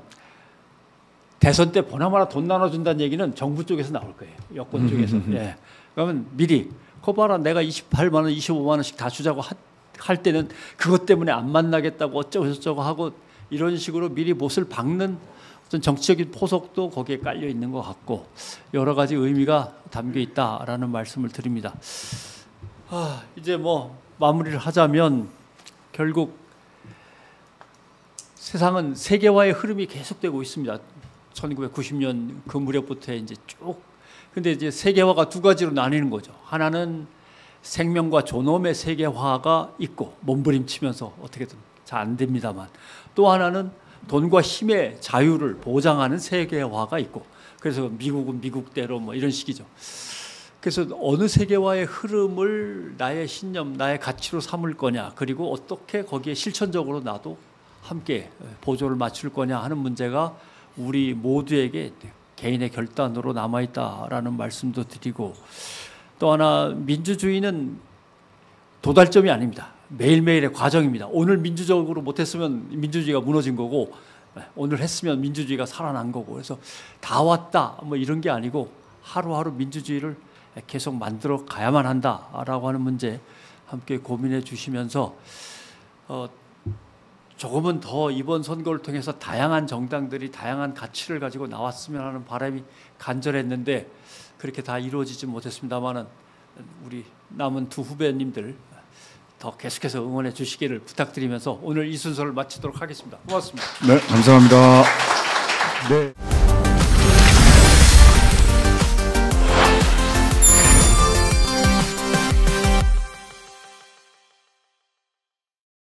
대선 때 보나마나 돈 나눠준다는 얘기는 정부 쪽에서 나올 거예요. 여권 쪽에서. 예. 그러면 미리 거 봐라, 내가 28만 원, 25만 원씩 다 주자고 할 때는 그것 때문에 안 만나겠다고 어쩌고 저쩌고 하고 이런 식으로 미리 못을 박는 어떤 정치적인 포석도 거기에 깔려 있는 것 같고 여러 가지 의미가 담겨 있다라는 말씀을 드립니다. 이제 뭐 마무리를 하자면 결국 세상은 세계화의 흐름이 계속되고 있습니다. 1990년 그 무렵부터 이제 쭉. 근데 이제 세계화가 두 가지로 나뉘는 거죠. 하나는 생명과 존엄의 세계화가 있고 몸부림치면서 어떻게든 잘 안 됩니다만, 또 하나는 돈과 힘의 자유를 보장하는 세계화가 있고, 그래서 미국은 미국대로 뭐 이런 식이죠. 그래서 어느 세계화의 흐름을 나의 신념, 나의 가치로 삼을 거냐, 그리고 어떻게 거기에 실천적으로 나도 함께 보조를 맞출 거냐 하는 문제가 우리 모두에게 개인의 결단으로 남아있다라는 말씀도 드리고, 또 하나 민주주의는 도달점이 아닙니다. 매일매일의 과정입니다. 오늘 민주적으로 못했으면 민주주의가 무너진 거고, 오늘 했으면 민주주의가 살아난 거고, 그래서 다 왔다 뭐 이런 게 아니고 하루하루 민주주의를 계속 만들어 가야만 한다라고 하는 문제 함께 고민해 주시면서 조금은 더 이번 선거를 통해서 다양한 정당들이 다양한 가치를 가지고 나왔으면 하는 바람이 간절했는데 그렇게 다 이루어지지 못했습니다만은 우리 남은 두 후배님들 더 계속해서 응원해 주시기를 부탁드리면서 오늘 이 순서를 마치도록 하겠습니다. 고맙습니다. 네, 감사합니다. 네.